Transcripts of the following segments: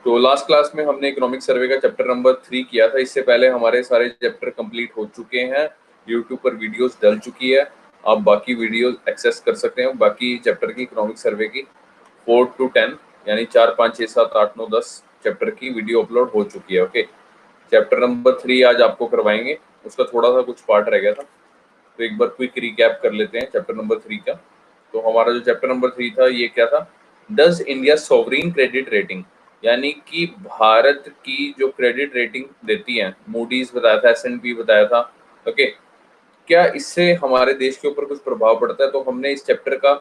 तो last class में हमने इकोनॉमिक सर्वे का चैप्टर नंबर 3 किया था। इससे पहले हमारे सारे चैप्टर कंप्लीट हो चुके हैं, यूट्यूब पर वीडियोस डल चुकी है, आप बाकी वीडियोस एक्सेस कर सकते हैं। बाकी चैप्टर की इकोनॉमिक सर्वे की 4 to 10 यानी 4, 5, 6, 7, 8, 9, 10 चैप्टर की वीडियो अपलोड हो चुकी है। ओके, चैप्टर नंबर 3 आज आपको करवाएंगे, उसका थोड़ा सा कुछ पार्ट रह गया था, तो एक बार क्विक रिकैप कर लेते हैं चैप्टर नंबर 3 का। तो हमारा जो चैप्टर नंबर 3 था ये क्या था? Does India sovereign credit rating, यानी कि भारत की जो क्रेडिट रेटिंग देती है, मूडीज बताया था, S&P बताया था। ओके, क्या इससे हमारे देश के ऊपर कुछ प्रभाव पड़ता है? तो हमने इस चैप्टर का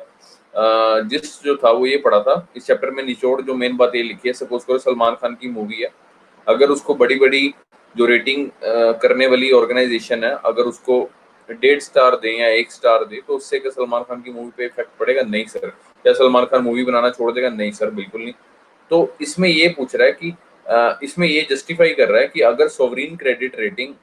जिस जो था वो ये पढ़ा था। इस चैप्टर में निचोड़ जो मेन बात ये लिखी है, सपोज करो सलमान खान की मूवी है, अगर उसको बड़ी बड़ी जो रेटिंग करने वाली ऑर्गेनाइजेशन है अगर उसको 1.5 स्टार दे या 1 स्टार दे, तो उससे क्या सलमान खान की मूवी पे इफेक्ट पड़ेगा? नहीं सर। क्या सलमान खान मूवी बनाना छोड़ देगा? नहीं सर, बिल्कुल नहीं। तो इसमें ये पूछ रहा है कि इसमें ये जस्टिफाई कर रहा है कि अगर सोवरीन क्रेडिट रेटिंग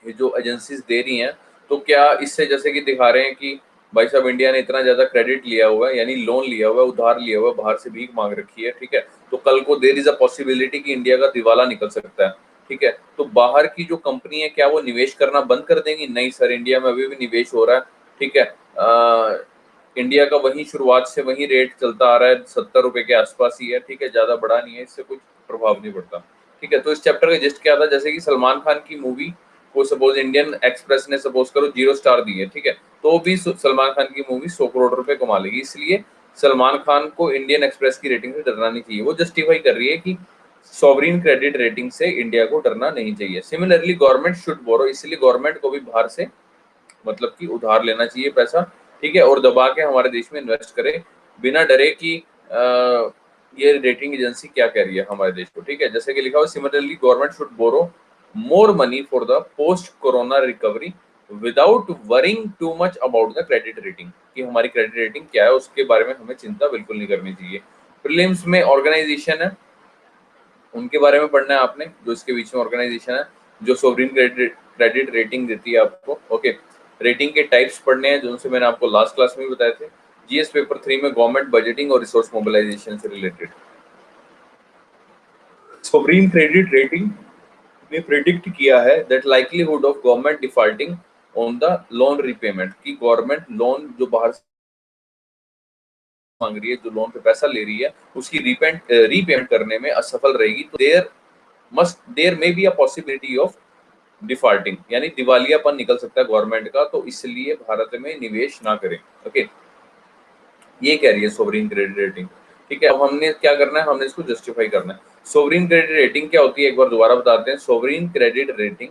ये जो एजेंसीज दे रही हैं, तो क्या इससे जैसे कि दिखा रहे हैं कि भाई साहब इंडिया ने इतना ज्यादा क्रेडिट लिया हुआ है, यानी लोन लिया हुआ है, उधार लिया हुआ है, बाहर से भीख मांग रखी है, ठीक है, तो कल को देयर इज अ पॉसिबिलिटी कि इंडिया का दिवाला निकल सकता है, ठीक है, तो बाहर की जो कंपनी है क्या वो निवेश करना बंद कर देंगी? नहीं सर, इंडिया में अभी भी निवेश हो रहा है, ठीक है। इंडिया का वही शुरुआत से वही रेट चलता आ रहा है, 70 रुपए के आसपास ही है, ठीक है, ज्यादा बड़ा नहीं है, इससे कुछ प्रभाव नहीं पड़ता, ठीक है। तो इस चैप्टर का जिस्ट क्या था, जैसे कि सलमान खान की मूवी को सपोज इंडियन एक्सप्रेस ने सपोज करो 0 स्टार दी है, ठीक है, तो भी सलमान खान की मूवी 100 करोड़ रुपए कमा लेगी, इसलिए सलमान खान को इंडियन एक्सप्रेस की रेटिंग से डरना नहीं चाहिए। वो जस्टिफाई कर रही है कि सॉवरीन क्रेडिट रेटिंग से इंडिया को डरना नहीं चाहिए। सिमिलरली गवर्नमेंट शुड बोरो, इसलिए गवर्नमेंट को भी बाहर से मतलब कि उधार लेना चाहिए पैसा, ठीक है, और दबा के हमारे देश में इन्वेस्ट करे बिना डरे कि ये रेटिंग एजेंसी क्या कह रही है हमारे देश को, ठीक है। जैसे कि लिखा हुआ similarly government should borrow more money for the post corona recovery without worrying too much about the credit rating, कि हमारी क्रेडिट रेटिंग क्या है उसके बारे में हमें चिंता बिल्कुल नहीं करनी चाहिए। प्रीलिम्स में ऑर्गेनाइजेशन है उनके बारे में पढ़ना है आपने, जो इसके बीच में ऑर्गेनाइजेशन है जो सोवरिन क्रेडिट रेटिंग देती है आपको। ओके, रेटिंग के टाइप्स पढ़ने हैं जो उनसे मैंने आपको लास्ट क्लास में भी बताए थे। जीएस पेपर 3 में गवर्नमेंट बजटिंग और रिसोर्स मोबिलाइजेशन से रिलेटेड। सोवरिन क्रेडिट रेटिंग ने प्रेडिक्ट किया है that likelihood of government defaulting on the loan repayment, की गवर्नमेंट लोन जो बाहर मांग रही है, जो लोन पे पैसा ले रही है, उसकी रीपेमेंट करने में असफल रहेगी, तो there may be a possibility of defaulting, यानी दिवालियापन निकल सकता है गवर्नमेंट का, तो इसलिए भारत में निवेश ना करें। ओके, ये कह रही है सोवरिन क्रेडिट रेटिंग, ठीक है। अब हमने क्या करना है, हमने इसको जस्टिफाई करना है। सोवरिन क्रेडिट रेटिंग क्या होती है एक बार दोबारा बताते हैं। Sovereign credit rating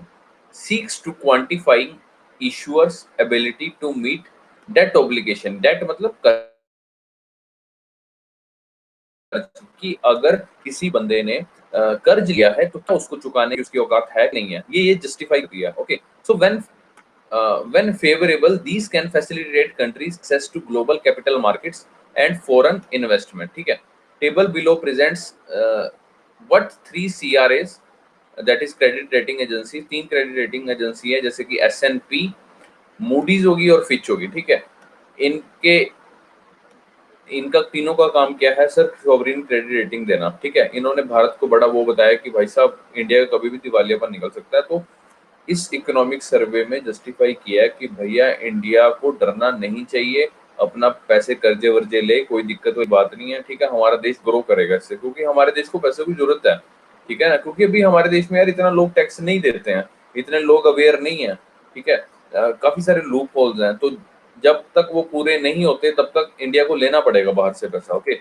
seeks to quantify issuers ability to meet debt obligation, debt मतलब कि अगर किसी बंदे ने कर्ज लिया है तो क्या उसको चुकाने की उसकी औकात है कि नहीं है, ये जस्टिफाई किया। Okay, so when favorable these can facilitate countries access to global capital markets and foreign investment, ठीक है। Table below presents what 3 CRAs, that is credit rating agency, 3 credit rating agency है जैसे कि S&P, मूडीज होगी और Fitch होगी, ठीक है। इनके इनका तीनों का काम क्या है सर? सॉवरिन क्रेडिट रेटिंग देना, ठीक है। इन्होंने भारत को बड़ा वो बताया कि भाई साहब इंडिया का कभी भी दिवालियापन निकल सकता है, तो इस इकोनॉमिक सर्वे में जस्टिफाई किया है कि भैया इंडिया को डरना नहीं चाहिए, अपना पैसे कर्जे वर्जे ले, कोई दिक्कत कोई बात नहीं है, ठीक है, हमारा देश ग्रो करेगा इससे, क्योंकि हमारे देश को पैसे की जरूरत है, ठीक है ना, क्योंकि अभी हमारे देश में यार इतना लोग टैक्स नहीं देते हैं, इतने लोग अवेयर नहीं है, ठीक है। काफी सारे लूप होल्स हैं, तो जब तक वो पूरे नहीं होते तब तक इंडिया को लेना पड़ेगा बाहर से पैसा। ओके,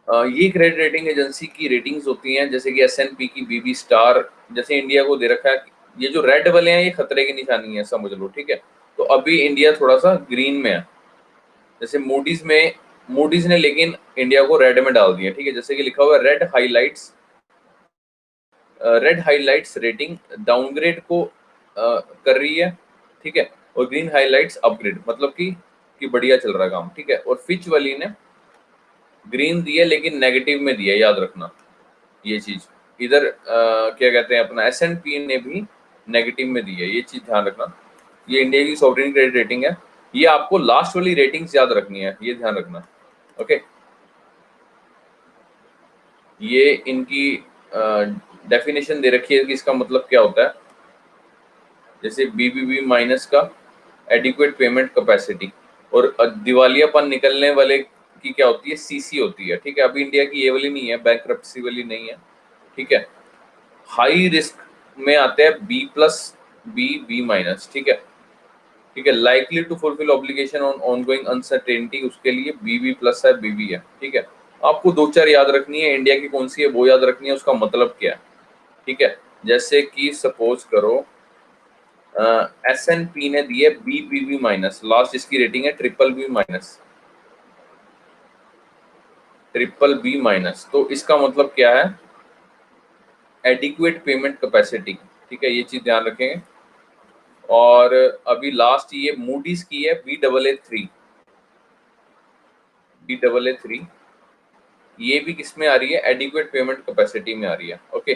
ये क्रेडिट रेटिंग एजेंसी की रेटिंग्स होती हैं जैसे कि S&P की BB स्टार, जैसे इंडिया को दे रखा है, ये जो रेड वाले हैं ये खतरे की निशानी है समझ लो, ठीक है। तो अभी इंडिया थोड़ा सा ग्रीन में है, जैसे मूडीज ने लेकिन इंडिया को रेड में डाल दिया, ठीक है, जैसे कि लिखा हुआ है रेड हाईलाइट्स रेटिंग डाउनग्रेड को कर रही है, ठीक है, और ग्रीन हाईलाइट्स अपग्रेड, मतलब कि बढ़िया चल रहा है काम, ठीक है। और फिच वाली ने ग्रीन दिया लेकिन नेगेटिव में दिया, याद रखना ये चीज। इधर क्या कहते हैं अपना S&P ने भी नेगेटिव में दी है, ये चीज ध्यान रखना। ये इंडिया की सॉवरिन क्रेडिट रेटिंग है, ये आपको लास्ट वाली रेटिंग्स याद रखनी है, ये ध्यान रखना। ओके, ये इनकी डेफिनेशन दे रखी है कि इसका मतलब क्या होता है। जैसे बीबीबी माइनस का एडिक्वेट पेमेंट कैपेसिटी, और दिवालियापन निकलने वाले की क्या होती है, सीसी होती है। ठीक है, अभी इंडिया की ये वाली नहीं है, बैंकरप्सी वाली नहीं है। ठीक है, हाई रिस्क में आते हैं बी प्लस, बी माइनस। ठीक है, ठीक है, likely to fulfil obligation on ongoing uncertainty, उसके लिए बीबी प्लस है, बीबी है। ठीक है, आपको दो चार याद रखनी है, इंडिया की कौन सी है वो याद रखनी है, उसका मतलब क्या है। ठीक है, जैसे कि सपोज करो S&P ने दी है बीबीबी माइनस, लास्ट इसकी रेटिंग है triple B minus, triple B minus. तो इसका मतलब क्या है, एडिक्वेट पेमेंट कैपेसिटी। ठीक है, ये चीज ध्यान रखेंगे। और अभी लास्ट ये मूडीज की है Baa3, Baa3, ये भी किस में आ रही है, एडिक्वेट पेमेंट कैपेसिटी में आ रही है। ओके,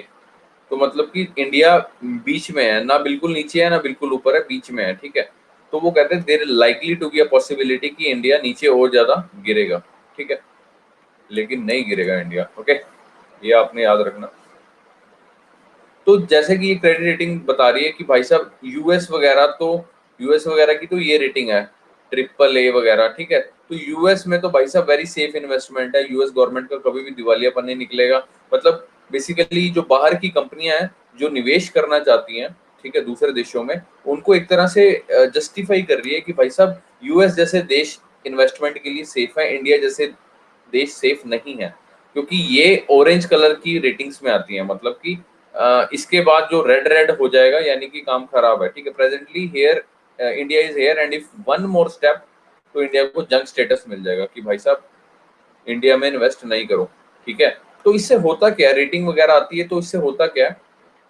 तो मतलब कि इंडिया बीच में है, ना बिल्कुल नीचे है ना बिल्कुल ऊपर है, बीच में है। ठीक है, तो वो कहते हैं there likely to be a possibility कि इंडिया नीचे और ज्यादा गिरेगा। ठीक है, लेकिन नहीं गिरेगा इंडिया। ओके, ये आपने याद रखना। तो जैसे कि ये क्रेडिट रेटिंग बता रही है कि भाई साहब यूएस वगैरह, तो यूएस वगैरह की तो ये रेटिंग है ट्रिपल ए वगैरह। ठीक है, तो यूएस में तो भाई साहब वेरी सेफ इन्वेस्टमेंट है, यूएस गवर्नमेंट का कभी भी दिवालियापन नहीं निकलेगा। मतलब बेसिकली जो बाहर की कंपनियां हैं जो निवेश करना चाहती हैं, ठीक है, दूसरे देशों में, उनको एक तरह से जस्टिफाई कर रही है कि भाई साहब यूएस जैसे देश इन्वेस्टमेंट के लिए सेफ है, इंडिया जैसे देश सेफ नहीं है, क्योंकि ये ऑरेंज कलर की रेटिंग्स में आती है। मतलब कि इसके बाद जो रेड रेड हो जाएगा यानी कि काम खराब है। ठीक है, presently here India is here and if one more step तो इंडिया को जंक स्टेटस मिल जाएगा कि भाई साहब इंडिया में इन्वेस्ट नहीं करो। ठीक है, तो इससे होता क्या है, रेटिंग वगैरह आती है तो इससे होता क्या है,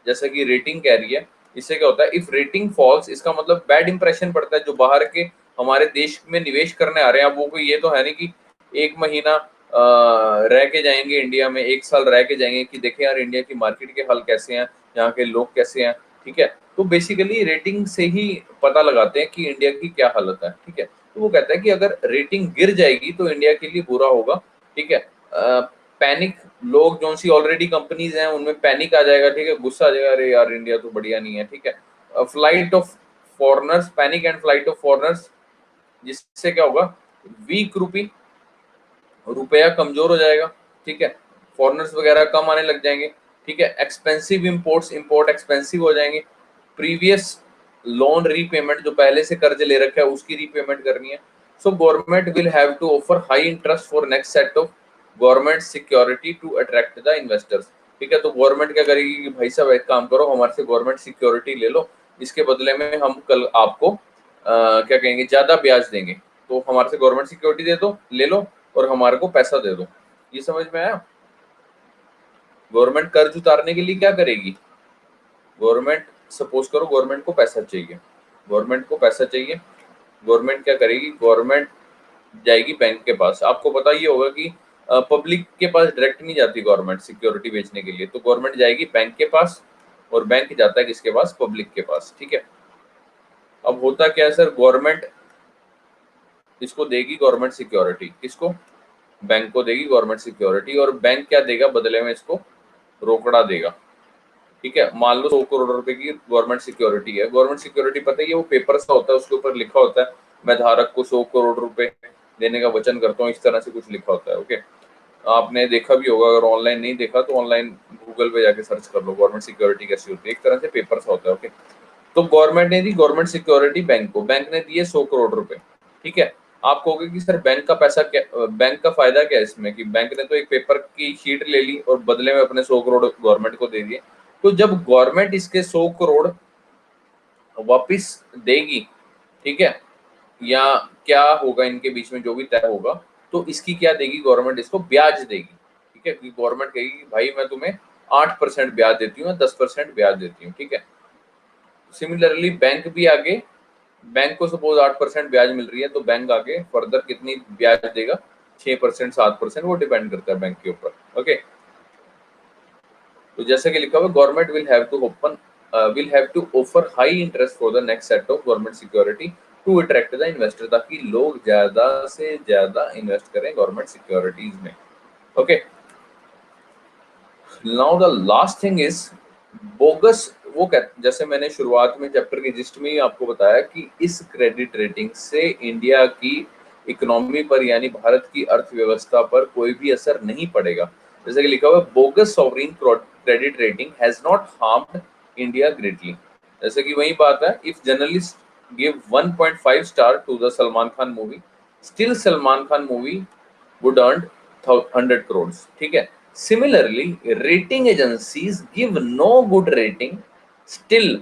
जैसा कि रेटिंग कह रही है, इससे क्या होता है, इफ रेटिंग फॉल्स, इसका मतलब बैड इंप्रेशन पड़ता है जो बाहर के हमारे देश में निवेश करने आ रहे हैं। अब वो कोई ये तो है नहीं कि एक महीना रह के जाएंगे इंडिया में, एक साल रह के जाएंगे कि देखें यार इंडिया की मार्केट के हाल कैसे हैं, यहाँ के लोग कैसे हैं। ठीक है, तो बेसिकली रेटिंग से ही पता लगाते हैं कि इंडिया की क्या हालत है। ठीक है, तो वो कहता है कि अगर रेटिंग गिर जाएगी तो इंडिया के लिए बुरा होगा। ठीक है, पैनिक, लोग जो सी ऑलरेडी कंपनीज हैं उनमें पैनिक आ जाएगा। ठीक है, गुस्सा आ जाएगा, अरे यार इंडिया तो बढ़िया नहीं है। ठीक है, flight of foreigners, panic and flight of foreigners, जिससे क्या होगा, वीक रूपी, रुपया कमजोर हो जाएगा। ठीक है, फॉरेनर्स वगैरह कम आने लग जाएंगे। ठीक है, एक्सपेंसिव इंपोर्ट्स, इंपोर्ट एक्सपेंसिव हो जाएंगे। प्रीवियस लोन रीपेमेंट, जो पहले से कर्ज ले रखा है उसकी रीपेमेंट करनी है। So government will have to offer high interest for next set of government security to attract the investors. ठीक है, तो गवर्नमेंट क्या करेगी कि भाई साहब एक काम करो, हमारे से गवर्नमेंट सिक्योरिटी ले लो, इसके बदले में हम कल आपको क्या कहेंगे, ज्यादा ब्याज देंगे। तो हमारे से गवर्नमेंट सिक्योरिटी दे दो, ले लो, और हमारे को पैसा दे दो। ये समझ में आया। गवर्नमेंट कर्ज उतारने के लिए क्या करेगी, गवर्नमेंट, सपोज करो गवर्नमेंट को पैसा चाहिए, गवर्नमेंट को पैसा चाहिए, गवर्नमेंट क्या करेगी, गवर्नमेंट जाएगी बैंक के पास। आपको पता ही होगा कि पब्लिक के पास डायरेक्ट नहीं जाती गवर्नमेंट सिक्योरिटी बेचने के लिए, तो गवर्नमेंट जाएगी बैंक के पास, और बैंक जाता है किसके पास, पब्लिक के पास। ठीक है, अब होता क्या है सर, गवर्नमेंट इसको देगी गवर्नमेंट सिक्योरिटी, किसको, बैंक को देगी गवर्नमेंट सिक्योरिटी, और बैंक क्या देगा बदले में, इसको रोकड़ा देगा। ठीक है, मान लो 100 करोड़ रुपए की गवर्नमेंट सिक्योरिटी है। गवर्नमेंट सिक्योरिटी पता है, वो पेपर सा होता है, उसके ऊपर लिखा होता है मैं धारक को 100 करोड़ रुपए देने का वचन करता हूँ, इस तरह से कुछ लिखा होता है। ओके, आपने देखा भी होगा, अगर ऑनलाइन नहीं देखा तो ऑनलाइन गूगल पे जाके सर्च कर लो गवर्नमेंट सिक्योरिटी कैसी होती है, एक तरह से पेपर सा होता है। ओके, तो गवर्नमेंट ने दी गवर्नमेंट सिक्योरिटी बैंक को, बैंक ने दिए 100 करोड़ रुपए। ठीक है, आप कहोगे कि सर बैंक का पैसा क्या, बैंक का फायदा क्या है इसमें, कि बैंक ने तो एक पेपर की शीट ले ली और बदले में अपने 100 करोड़ गवर्नमेंट को दे दिए। तो जब गवर्नमेंट इसके 100 करोड़ वापिस देगी, ठीक है, या क्या होगा इनके बीच में जो भी तय होगा, तो इसकी क्या देगी गवर्नमेंट, इसको ब्याज देगी। ठीक है, क्योंकि गवर्नमेंट कहेगी भाई मैं तुम्हें 8% ब्याज देती हूँ, 10% ब्याज देती हूँ। ठीक है, सिमिलरली बैंक भी आगे, बैंक को सपोज 8% ब्याज मिल रही है, तो बैंक आगे फर्दर कितनी ब्याज देगा, 6%, 7%, वो डिपेंड करता है बैंक के ऊपर। ओके, तो जैसे कि लिखा हुआ, government will have to offer high interest for the next set of government security to attract the investor, ताकि लोग ज्यादा से ज्यादा इन्वेस्ट करें गवर्नमेंट सिक्योरिटीज में। Okay, now the last thing is bogus. जैसे मैंने शुरुआत में चैप्टर की जिस्ट में ही आपको बताया कि इस क्रेडिट रेटिंग से इंडिया की इकोनॉमी पर यानी भारत की अर्थव्यवस्था पर कोई भी असर नहीं पड़ेगा। जैसे कि लिखा हुआ है, bogus sovereign credit rating has not harmed India greatly. जैसे कि वही बात है, if journalist give 1.5 star to the Salman Khan movie, still Salman Khan movie would earn 100 crores। ठीक है। Similarly rating agencies give no good rating, still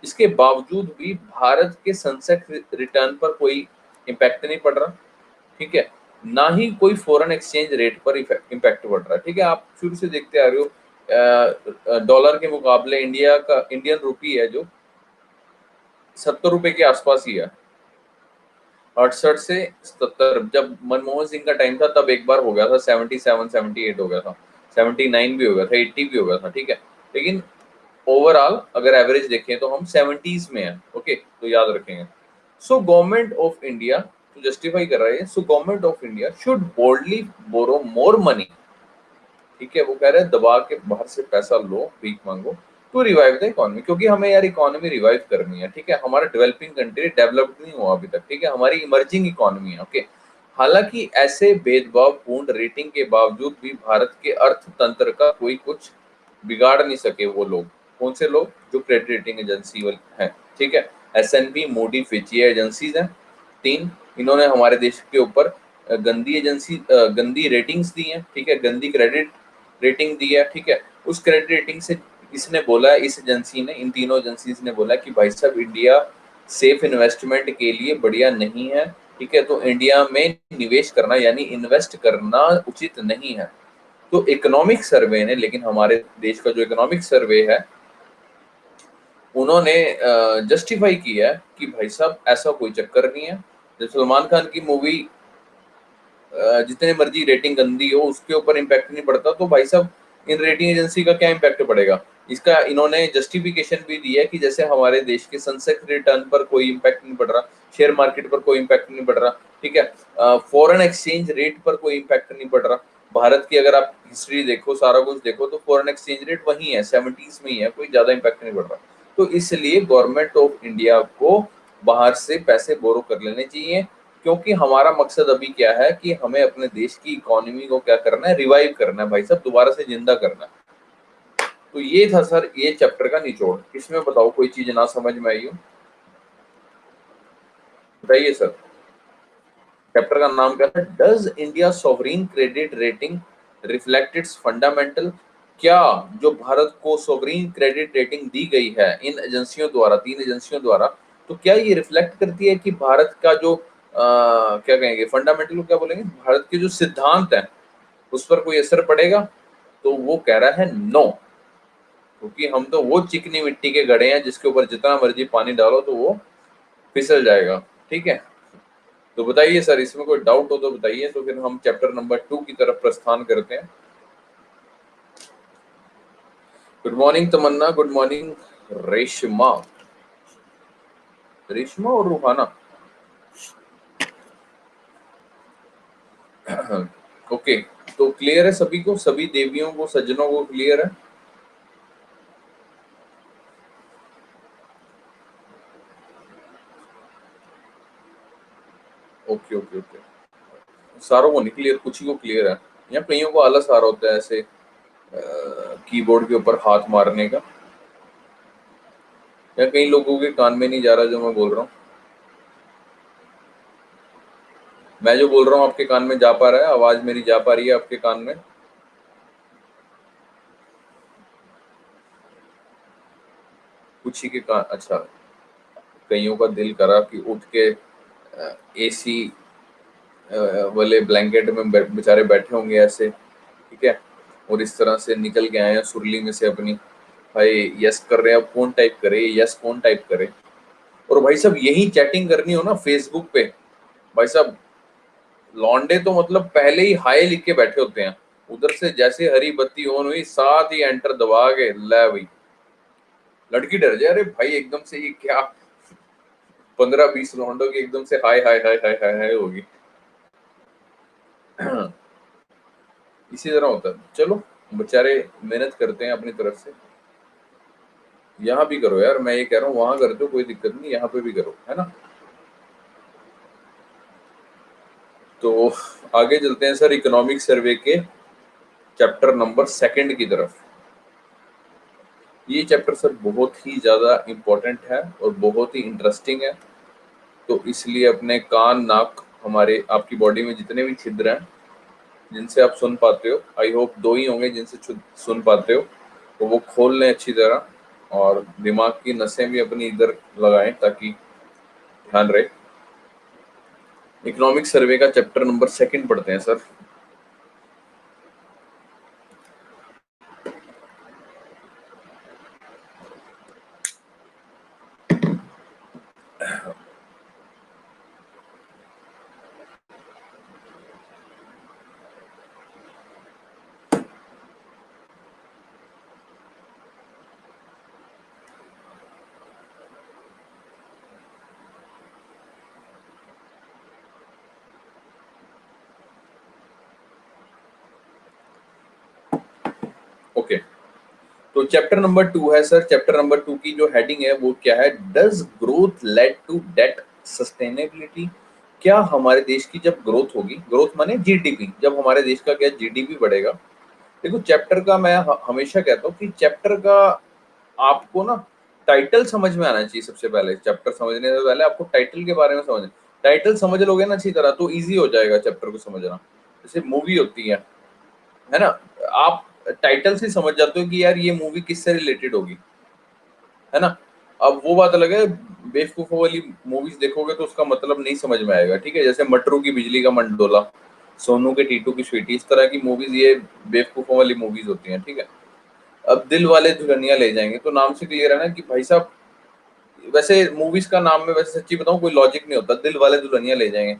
इसके बावजूद भी भारत के सेंसेक्स रिटर्न पर कोई इम्पैक्ट नहीं पड़ रहा। ठीक है। ना ही कोई फॉरेन एक्सचेंज रेट पर इम्पैक्ट पड़ रहा है। ठीक है। आप शुरू से देखते आ रहे हो, डॉलर के मुकाबले इंडिया का इंडियन रुपी है जो 70 रुपए के आसपास ही है। 68 से 70, जब मनमोहन सिंह का टाइम था तब एक बार हो गया था 77 78 हो गया था, 79 भी हो गया था, 80 भी हो गया था। ठीक है। लेकिन ओवरऑल अगर एवरेज देखें तो हम 70s में हैं। ओके, तो याद रखेंगे। सो गवर्नमेंट ऑफ इंडिया तो जस्टिफाई कर रहा है, so government of India should boldly borrow more money. ठीक है। वो कह रहे हैं दबा के बाहर से पैसा लो, भीख मांगो टू रिवाइव द इकोनॉमी, क्योंकि हमें यार इकोनॉमी रिवाइव करनी है। ठीक है। हमारा डेवलपिंग कंट्री डेवलप्ड नहीं हुआ अभी तक। ठीक है। हमारी इमर्जिंग इकोनॉमी है। ओके। हालांकि ऐसे भेदभावपूर्ण रेटिंग के बावजूद भी भारत के अर्थतंत्र का कोई कुछ बिगाड़ नहीं सके वो लोग। कौन से लोग? जो क्रेडिट रेटिंग एजेंसी हैं। ठीक है। S&P, मूडी, फिच, ये एजेंसीज हैं 3। इन्होंने हमारे देश के ऊपर गंदी रेटिंग्स दी हैं। ठीक है। गंदी क्रेडिट रेटिंग दी है। ठीक है। उस क्रेडिट रेटिंग से इसने बोला है, इस एजेंसी ने, इन तीनों एजेंसीज ने बोला कि भाई साहब इंडिया सेफ इन्वेस्टमेंट के लिए बढ़िया नहीं है। ठीक है। तो इंडिया में निवेश करना यानी इन्वेस्ट करना उचित नहीं है। तो इकोनॉमिक सर्वे ने, लेकिन हमारे देश का जो इकोनॉमिक सर्वे है उन्होंने जस्टिफाई किया कि भाई साहब ऐसा कोई चक्कर नहीं है। जब सलमान खान की मूवी जितने मर्जी रेटिंग गंदी हो उसके ऊपर इम्पैक्ट नहीं पड़ता, तो भाई साहब इन रेटिंग एजेंसी का क्या इम्पैक्ट पड़ेगा? इसका इन्होंने जस्टिफिकेशन भी दिया कि जैसे हमारे देश के सेंसेक्स रिटर्न पर कोई इम्पैक्ट नहीं पड़ रहा, शेयर मार्केट पर कोई इम्पैक्ट नहीं पड़ रहा। ठीक है। फॉरेन एक्सचेंज रेट पर कोई इम्पैक्ट नहीं पड़ रहा। भारत की अगर आप हिस्ट्री देखो, सारा कुछ देखो, तो फॉरेन एक्सचेंज रेट वही है, 70s में ही है, कोई ज्यादा इम्पैक्ट नहीं पड़ रहा। तो इसलिए गवर्नमेंट ऑफ इंडिया को बाहर से पैसे बोरो कर लेने चाहिए, क्योंकि हमारा मकसद अभी क्या है कि हमें अपने देश की इकोनॉमी को क्या करना है, रिवाइव करना है भाई साहब, दोबारा से जिंदा करना है। तो ये था सर ये चैप्टर का निचोड़। इसमें बताओ कोई चीज ना समझ में आई हो? बताइए सर। चैप्टर का नाम क्या था? Does India sovereign credit rating reflect its fundamental. क्या जो भारत को सॉवरीन क्रेडिट रेटिंग दी गई है इन एजेंसियों द्वारा, 3 एजेंसियों द्वारा, तो क्या ये रिफ्लेक्ट करती है कि भारत का जो क्या कहेंगे, फंडामेंटल क्या बोलेंगे, भारत के जो सिद्धांत है उस पर कोई असर पड़ेगा? तो वो कह रहा है नो, क्योंकि हम तो वो चिकनी मिट्टी के गड़े हैं जिसके ऊपर जितना मर्जी पानी डालो तो वो फिसल जाएगा। ठीक है। तो बताइए सर, इसमें कोई डाउट हो तो बताइए, तो फिर हम चैप्टर नंबर 2 की तरफ प्रस्थान करते हैं। गुड मॉर्निंग तमन्ना, गुड मॉर्निंग रेशमा। रेशमा और रूहाना। ओके। तो क्लियर है सभी को, सभी देवियों को, सज्जनों को क्लियर है? Okay okay okay. सारों को नहीं क्लियर, कुछ ही को क्लियर है, या कईयों को आलस आ रहा होता है ऐसे कीबोर्ड के ऊपर हाथ मारने का, या कई लोगों के कान में नहीं जा रहा जो मैं बोल रहा हूँ? मैं जो बोल रहा हूँ आपके कान में जा पा रहा है? आवाज मेरी जा पा रही है आपके कान में? कुछ ही के कान, अच्छा। कईयों का दिल करा कि उठ के एसी वाले ब्लैंकेट में बेचारे बैठे होंगे ऐसे। ठीक है। और इस तरह से निकल के आए हैं सुरली में से अपनी, भाई यस कर रहे हैं, अब कौन टाइप करे, यस कौन टाइप करे? और भाई साहब यही चैटिंग करनी हो ना फेसबुक पे, भाई साहब लौंडे तो मतलब पहले ही हाय लिख के बैठे होते हैं। उधर से जैसे हरी बत्ती ऑन हुई साथ ही एंटर दबा के ले भाई, लड़की डर जाए, अरे भाई एकदम से ये क्या, 15-20 लौंडों की एकदम से हाय हाय हाय हाय हाय हाय होगी। इसी तरह होता है। चलो बेचारे मेहनत करते हैं अपनी तरफ से। यहाँ भी करो यार, मैं ये कह रहा हूँ वहां कर दो, कोई दिक्कत नहीं, यहाँ पे भी करो, है ना। तो आगे चलते हैं सर इकोनॉमिक सर्वे के चैप्टर नंबर 2 की तरफ। ये चैप्टर सर बहुत ही ज़्यादा इम्पोर्टेंट है और बहुत ही इंटरेस्टिंग है। तो इसलिए अपने कान नाक हमारे आपकी बॉडी में जितने भी छिद्र हैं जिनसे आप सुन पाते हो, आई होप 2 ही होंगे जिनसे सुन पाते हो, तो वो खोल लें अच्छी तरह और दिमाग की नसें भी अपनी इधर लगाएं ताकि ध्यान रहे। इकोनॉमिक सर्वे का चैप्टर नंबर 2 पढ़ते हैं सर। ओके, तो चैप्टर नंबर 2 है सर। चैप्टर नंबर 2 की जो हेडिंग है वो क्या है? Does growth lead to debt sustainability. क्या हमारे देश की जब ग्रोथ होगी, ग्रोथ माने जीडीपी, जब हमारे देश का क्या जीडीपी बढ़ेगा। देखो चैप्टर का मैं हमेशा कहता हूँ कि चैप्टर का आपको ना टाइटल समझ में आना चाहिए। सबसे पहले चैप्टर समझने से पहले आपको टाइटल के बारे में समझना। टाइटल समझ लोगे ना अच्छी तरह तो इजी हो जाएगा चैप्टर को समझना। जैसे मूवी होती है ना, आप टाइटल से समझ जाते हो कि यार ये मूवी किससे रिलेटेड होगी, है ना। अब वो बात अलग है, बेवकूफों वाली मूवीज देखोगे तो उसका मतलब नहीं समझ में आएगा, ठीक है। जैसे मटरू की बिजली का मंडोला, सोनू के टीटू की स्वीटी, इस तरह की मूवीज ये बेवकूफों वाली मूवीज होती हैं, ठीक है। अब दिल वाले दुल्हनिया ले जाएंगे तो नाम से क्लियर है ना कि भाई साहब, वैसे मूवीज का नाम में वैसे सच्ची बताऊं कोई लॉजिक नहीं होता। दिल वाले दुल्हनिया ले जाएंगे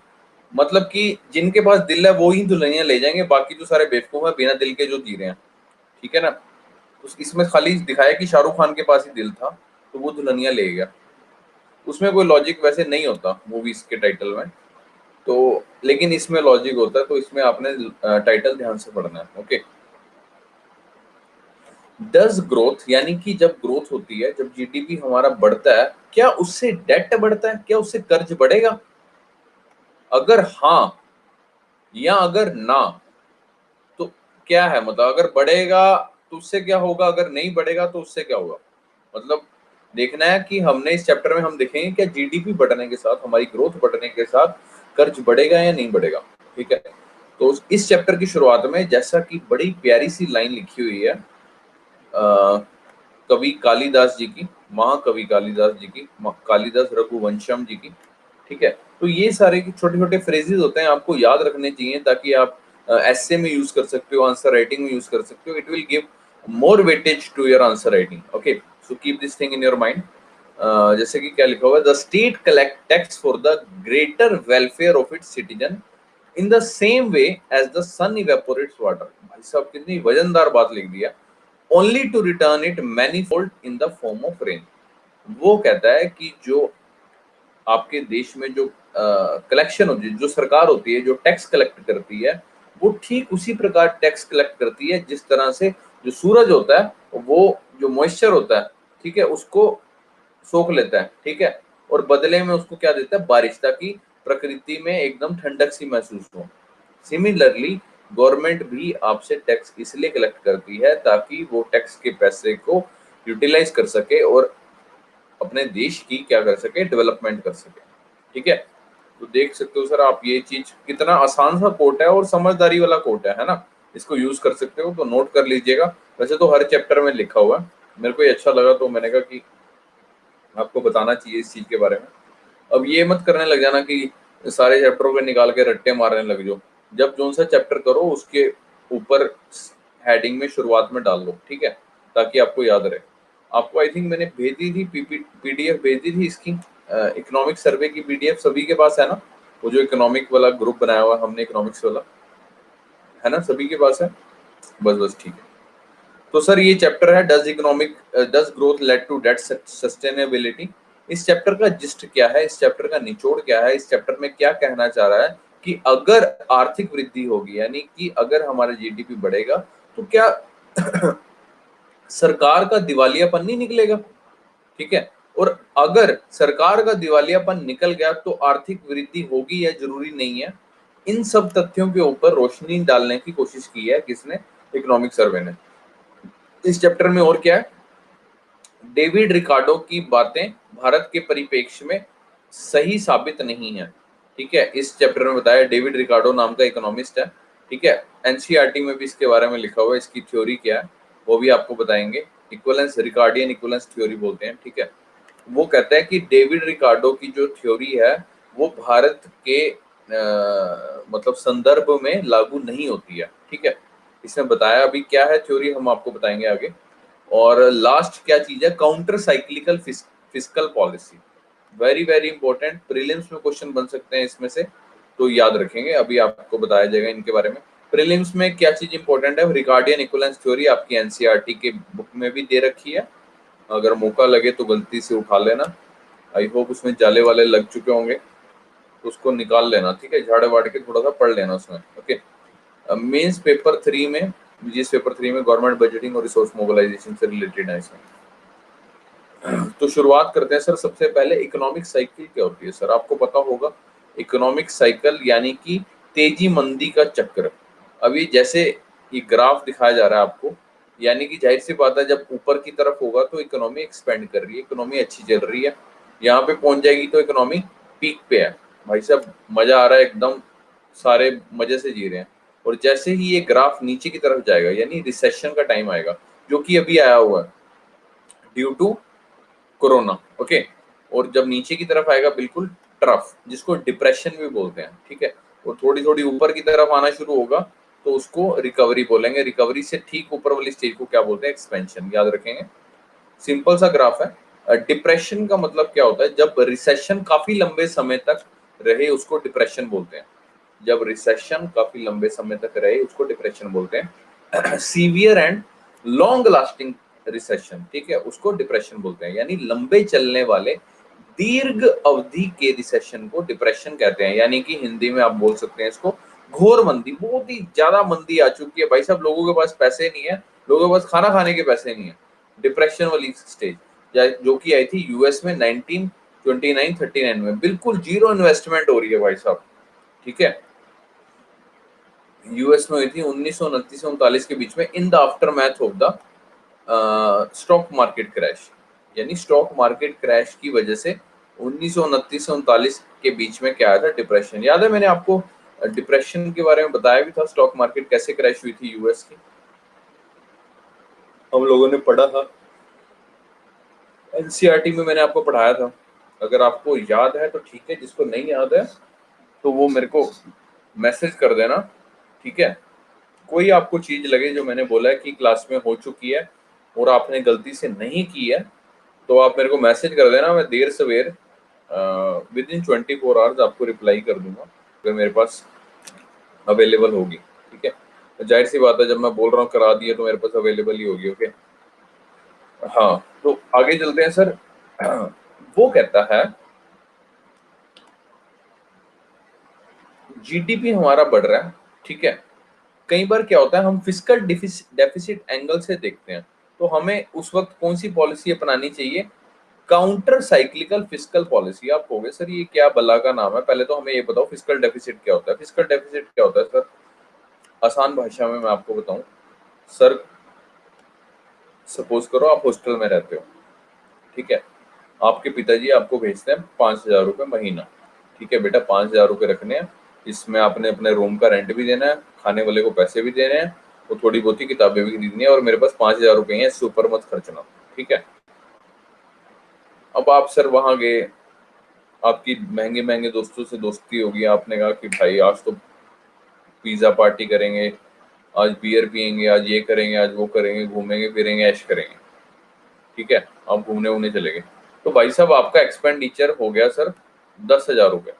मतलब कि जिनके पास दिल है वो ही दुल्हनिया ले जाएंगे, बाकी जो सारे बेवकूफ है बिना दिल के जो जी रहे हैं, ठीक है ना। इसमें खाली दिखाया कि शाहरुख खान के पास ही दिल था तो वो दुल्हनिया ले गया। उसमें कोई लॉजिक वैसे नहीं होता मूवीज के टाइटल में, तो लेकिन इसमें लॉजिक होता है, तो इसमें आपने टाइटल ध्यान से पढ़ना है। ओके, डज ग्रोथ यानी कि जब ग्रोथ होती है, जब जीडीपी हमारा बढ़ता है, क्या उससे डेट बढ़ता है, क्या उससे कर्ज बढ़ेगा? अगर हाँ या अगर ना तो क्या है मतलब, अगर बढ़ेगा तो उससे क्या होगा, अगर नहीं बढ़ेगा तो उससे क्या होगा। मतलब देखना है कि हमने इस चैप्टर में हम देखेंगे क्या जीडीपी बढ़ने के साथ, हमारी ग्रोथ बढ़ने के साथ कर्ज बढ़ेगा या नहीं बढ़ेगा, ठीक है। तो इस चैप्टर की शुरुआत में जैसा कि बड़ी प्यारी सी लाइन लिखी हुई है कवि कालिदास जी की, महाकवि कालिदास जी की, कालिदास रघुवंशम जी की, ठीक है। तो ये सारे छोटे छोटे फ्रेजेस होते हैं, आपको याद रखने चाहिए ताकि आप एसे में यूज कर सकते हो, आंसर राइटिंग में यूज कर सकते हो। It will give more weightage to your answer writing. Okay, so keep this thing in your mind. जैसे कि क्या लिखा हुआ है, the state collect tax for the greater welfare of its citizen in the same way as the sun evaporates water. भाई साहब कितनी वजनदार बात लिख दिया। Only to return it manifold in the form of rain. वो कहता है कि जो आपके देश में जो कलेक्शन होती है, जो सरकार होती है, जो टैक्स कलेक्ट करती है, वो ठीक उसी प्रकार टैक्स कलेक्ट करती है जिस तरह से जो सूरज होता है वो जो मॉइस्चर होता है, ठीक है, उसको सोख लेता है, ठीक है, और बदले में उसको क्या देता है, बारिश, ताकि प्रकृति में एकदम ठंडक सी महसूस हो। सिमिलरली गवर्नमेंट भी आपसे टैक्स इसलिए कलेक्ट करती है ताकि वो टैक्स के पैसे को यूटिलाइज कर सके और अपने देश की क्या कर सके, डेवलपमेंट कर सके, ठीक है। तो देख सकते हो सर आप ये चीज, कितना आसान सा कोट है और समझदारी वाला कोट है ना। इसको यूज कर सकते हो तो नोट कर लीजिएगा। वैसे तो हर चैप्टर में लिखा हुआ है, मेरे को ये अच्छा लगा तो मैंने कहा कि आपको बताना चाहिए इस चीज के बारे में। अब ये मत करने लग जाना कि सारे चैप्टरों के निकाल के रट्टे मारने लग जाओ। जब जोन सा चैप्टर करो उसके ऊपर हेडिंग में शुरुआत में डाल लो, ठीक है, ताकि आपको याद रहे। आपको आई थिंक मैंने भेजी थी, पीडीएफ भेजी थी इसकी, इकोनॉमिक सर्वे की पीडीएफ सभी के पास है ना। वो जो इकोनॉमिक वाला ग्रुप बनाया हुआ है हमने, इकोनॉमिक्स वाला, है ना, सभी के पास है। बस बस ठीक है। तो सर ये चैप्टर है does growth lead to debt sustainability. इस चैप्टर का जिस्ट क्या है, इस चैप्टर का निचोड़ क्या है, इस चैप्टर में क्या कहना चाह रहा है कि अगर आर्थिक वृद्धि होगी यानी कि अगर हमारा जीडीपी बढ़ेगा तो क्या सरकार का दिवालियापन नहीं निकलेगा, ठीक है। और अगर सरकार का दिवालियापन निकल गया तो आर्थिक वृद्धि होगी या जरूरी नहीं है। इन सब तथ्यों के ऊपर रोशनी डालने की कोशिश की है किसने, इकोनॉमिक सर्वे ने। इस चैप्टर में और क्या है, डेविड रिकार्डो की बातें भारत के परिप्रेक्ष्य में सही साबित नहीं है, ठीक है। इस चैप्टर में बताया, डेविड रिकार्डो नाम का इकोनॉमिस्ट है, ठीक है। एनसीईआरटी में भी इसके बारे में लिखा हुआ है, इसकी थ्योरी क्या है वो भी आपको बताएंगे। इक्विवेलेंस, रिकार्डियन इक्विवेलेंस थ्योरी बोलते हैं, ठीक है। वो कहता है कि डेविड रिकार्डो की जो थ्योरी है वो भारत के मतलब संदर्भ में लागू नहीं होती है, ठीक है। इसने बताया, अभी क्या है थ्योरी हम आपको बताएंगे आगे। और लास्ट क्या चीज है, counter cyclical fiscal policy, very very important, prelims में क्वेश्चन बन सकते हैं इसमें से, तो याद रखेंगे, अभी आपको बताया जाएगा इनके बारे में। प्रीलिम्स में क्या चीज इंपॉर्टेंट है, रिकार्डियन इक्विवेलेंस थ्योरी आपकी एनसीईआरटी के बुक में भी दे रखी है, अगर मौका लगे तो गलती से उठा लेना। आई होप उसमें जाले वाले लग चुके होंगे, तो उसको निकाल लेना, ठीक है, झाड़ वाड़ के थोड़ा सा पढ़ लेना उसमें, ओके। मेंस पेपर 3 में, जीएस पेपर 3 में गवर्नमेंट बजटिंग और रिसोर्स मोबिलाइजेशन से रिलेटेड है इसमें। तो शुरुआत करते हैं सर, सबसे पहले इकोनॉमिक साइकिल क्या होती है सर, आपको पता होगा। इकोनॉमिक साइकिल यानी कि तेजी मंदी का चक्र। अभी जैसे ये ग्राफ दिखाया जा रहा है आपको, यानी कि जाहिर सी बात है जब ऊपर की तरफ होगा तो इकोनॉमी एक्सपेंड कर रही है, इकोनॉमी अच्छी चल रही है। यहाँ पे पहुंच जाएगी तो इकोनॉमी पीक पे है, भाई साहब मजा आ रहा है एकदम, सारे मजे से जी रहे हैं। और जैसे ही ये ग्राफ नीचे की तरफ जाएगा यानी रिसेशन का टाइम आएगा, जो कि अभी आया हुआ है ड्यू टू कोरोना, ओके। और जब नीचे की तरफ आएगा बिल्कुल ट्रफ, जिसको डिप्रेशन भी बोलते हैं, ठीक है, और थोड़ी थोड़ी ऊपर की तरफ आना शुरू होगा तो उसको रिकवरी बोलेंगे। रिकवरी से ठीक ऊपर वाली स्टेज को क्या बोलते हैं, एक्सपेंशन, याद रखेंगे। सिंपल सा ग्राफ है। डिप्रेशन का मतलब क्या होता है, जब रिसेशन काफी लंबे समय तक रहे उसको डिप्रेशन बोलते हैं। जब रिसेशन काफी लंबे समय तक रहे उसको डिप्रेशन बोलते हैं। Severe and long lasting recession, ठीक है, उसको डिप्रेशन बोलते हैं। यानी लंबे चलने वाले दीर्घ अवधि के रिसेशन को डिप्रेशन कहते हैं। यानी कि हिंदी में आप बोल सकते हैं इसको घोर मंदी, बहुत ही ज्यादा मंदी आ चुकी है भाई साहब, लोगों के पास पैसे नहीं है, लोगों के पास खाना खाने के पैसे नहीं है। डिप्रेशन वाली स्टेज जो कि आई थी यूएस में 1929-39 में, बिल्कुल जीरो इन्वेस्टमेंट हो रही है भाई साहब, ठीक है। यूएस में हुई थी 1929 से 39 के बीच में, in the after math of the stock market crash. यानी स्टॉक मार्केट क्रैश की वजह से 1929 से 39 के बीच में क्या आया था, डिप्रेशन। याद है मैंने आपको डिप्रेशन के बारे में बताया भी था, स्टॉक मार्केट कैसे क्रैश हुई थी यूएस की, हम लोगों ने पढ़ा था एनसीईआरटी में, मैंने आपको पढ़ाया था। अगर आपको याद है तो ठीक है, जिसको नहीं याद है तो वो मेरे को मैसेज कर देना, ठीक है। कोई आपको चीज लगे जो मैंने बोला है कि क्लास में हो चुकी है और आपने गलती से नहीं की है, तो आप मेरे को मैसेज कर देना, मैं देर सवेर विद इन 24 आवर्स आपको रिप्लाई कर दूंगा अगर मेरे पास अवेलेबल होगी, ठीक है। तो जाहिर सी बात है जब मैं बोल रहा हूँ करा दिए तो मेरे पास अवेलेबल ही होगी, ओके। हाँ, तो आगे चलते हैं सर। वो कहता है जीडीपी हमारा बढ़ रहा है, ठीक है। कई बार क्या होता है, हम फिस्कल डेफिसिट एंगल से देखते हैं, तो हमें उस वक्त कौन सी पॉलिसी अपनानी चाहिए, काउंटर साइक्लिकल फिस्कल पॉलिसी। आप कहोगे सर ये क्या बला का नाम है, पहले तो हमें ये बताओ फिस्कल डेफिसिट क्या होता है। फिस्कल डेफिसिट क्या होता है सर, आसान भाषा में मैं आपको बताऊं सर, सपोज करो आप हॉस्टल में रहते हो, ठीक है। आपके पिताजी आपको भेजते हैं 5,000 रुपये महीना, ठीक है बेटा 5,000 रुपये रखने हैं, इसमें आपने अपने रूम का रेंट भी देना है, खाने वाले को पैसे भी देने हैं, तो थोड़ी बहुत ही किताबें भी खरीदनी है, और मेरे पास 5,000 रुपये हैं, इससे ऊपर मत खर्चना, ठीक है। अब आप सर वहां गए, आपकी महंगे महंगे दोस्तों से दोस्ती होगी, आपने कहा कि भाई आज तो पिज्जा पार्टी करेंगे, आज बियर पियेंगे, आज ये करेंगे, आज वो करेंगे, घूमेंगे फिरेंगे, ऐश करेंगे, ठीक है। आप घूमने वूमने चले गए, तो भाई साहब आपका एक्सपेंडिचर हो गया सर 10,000 रुपये।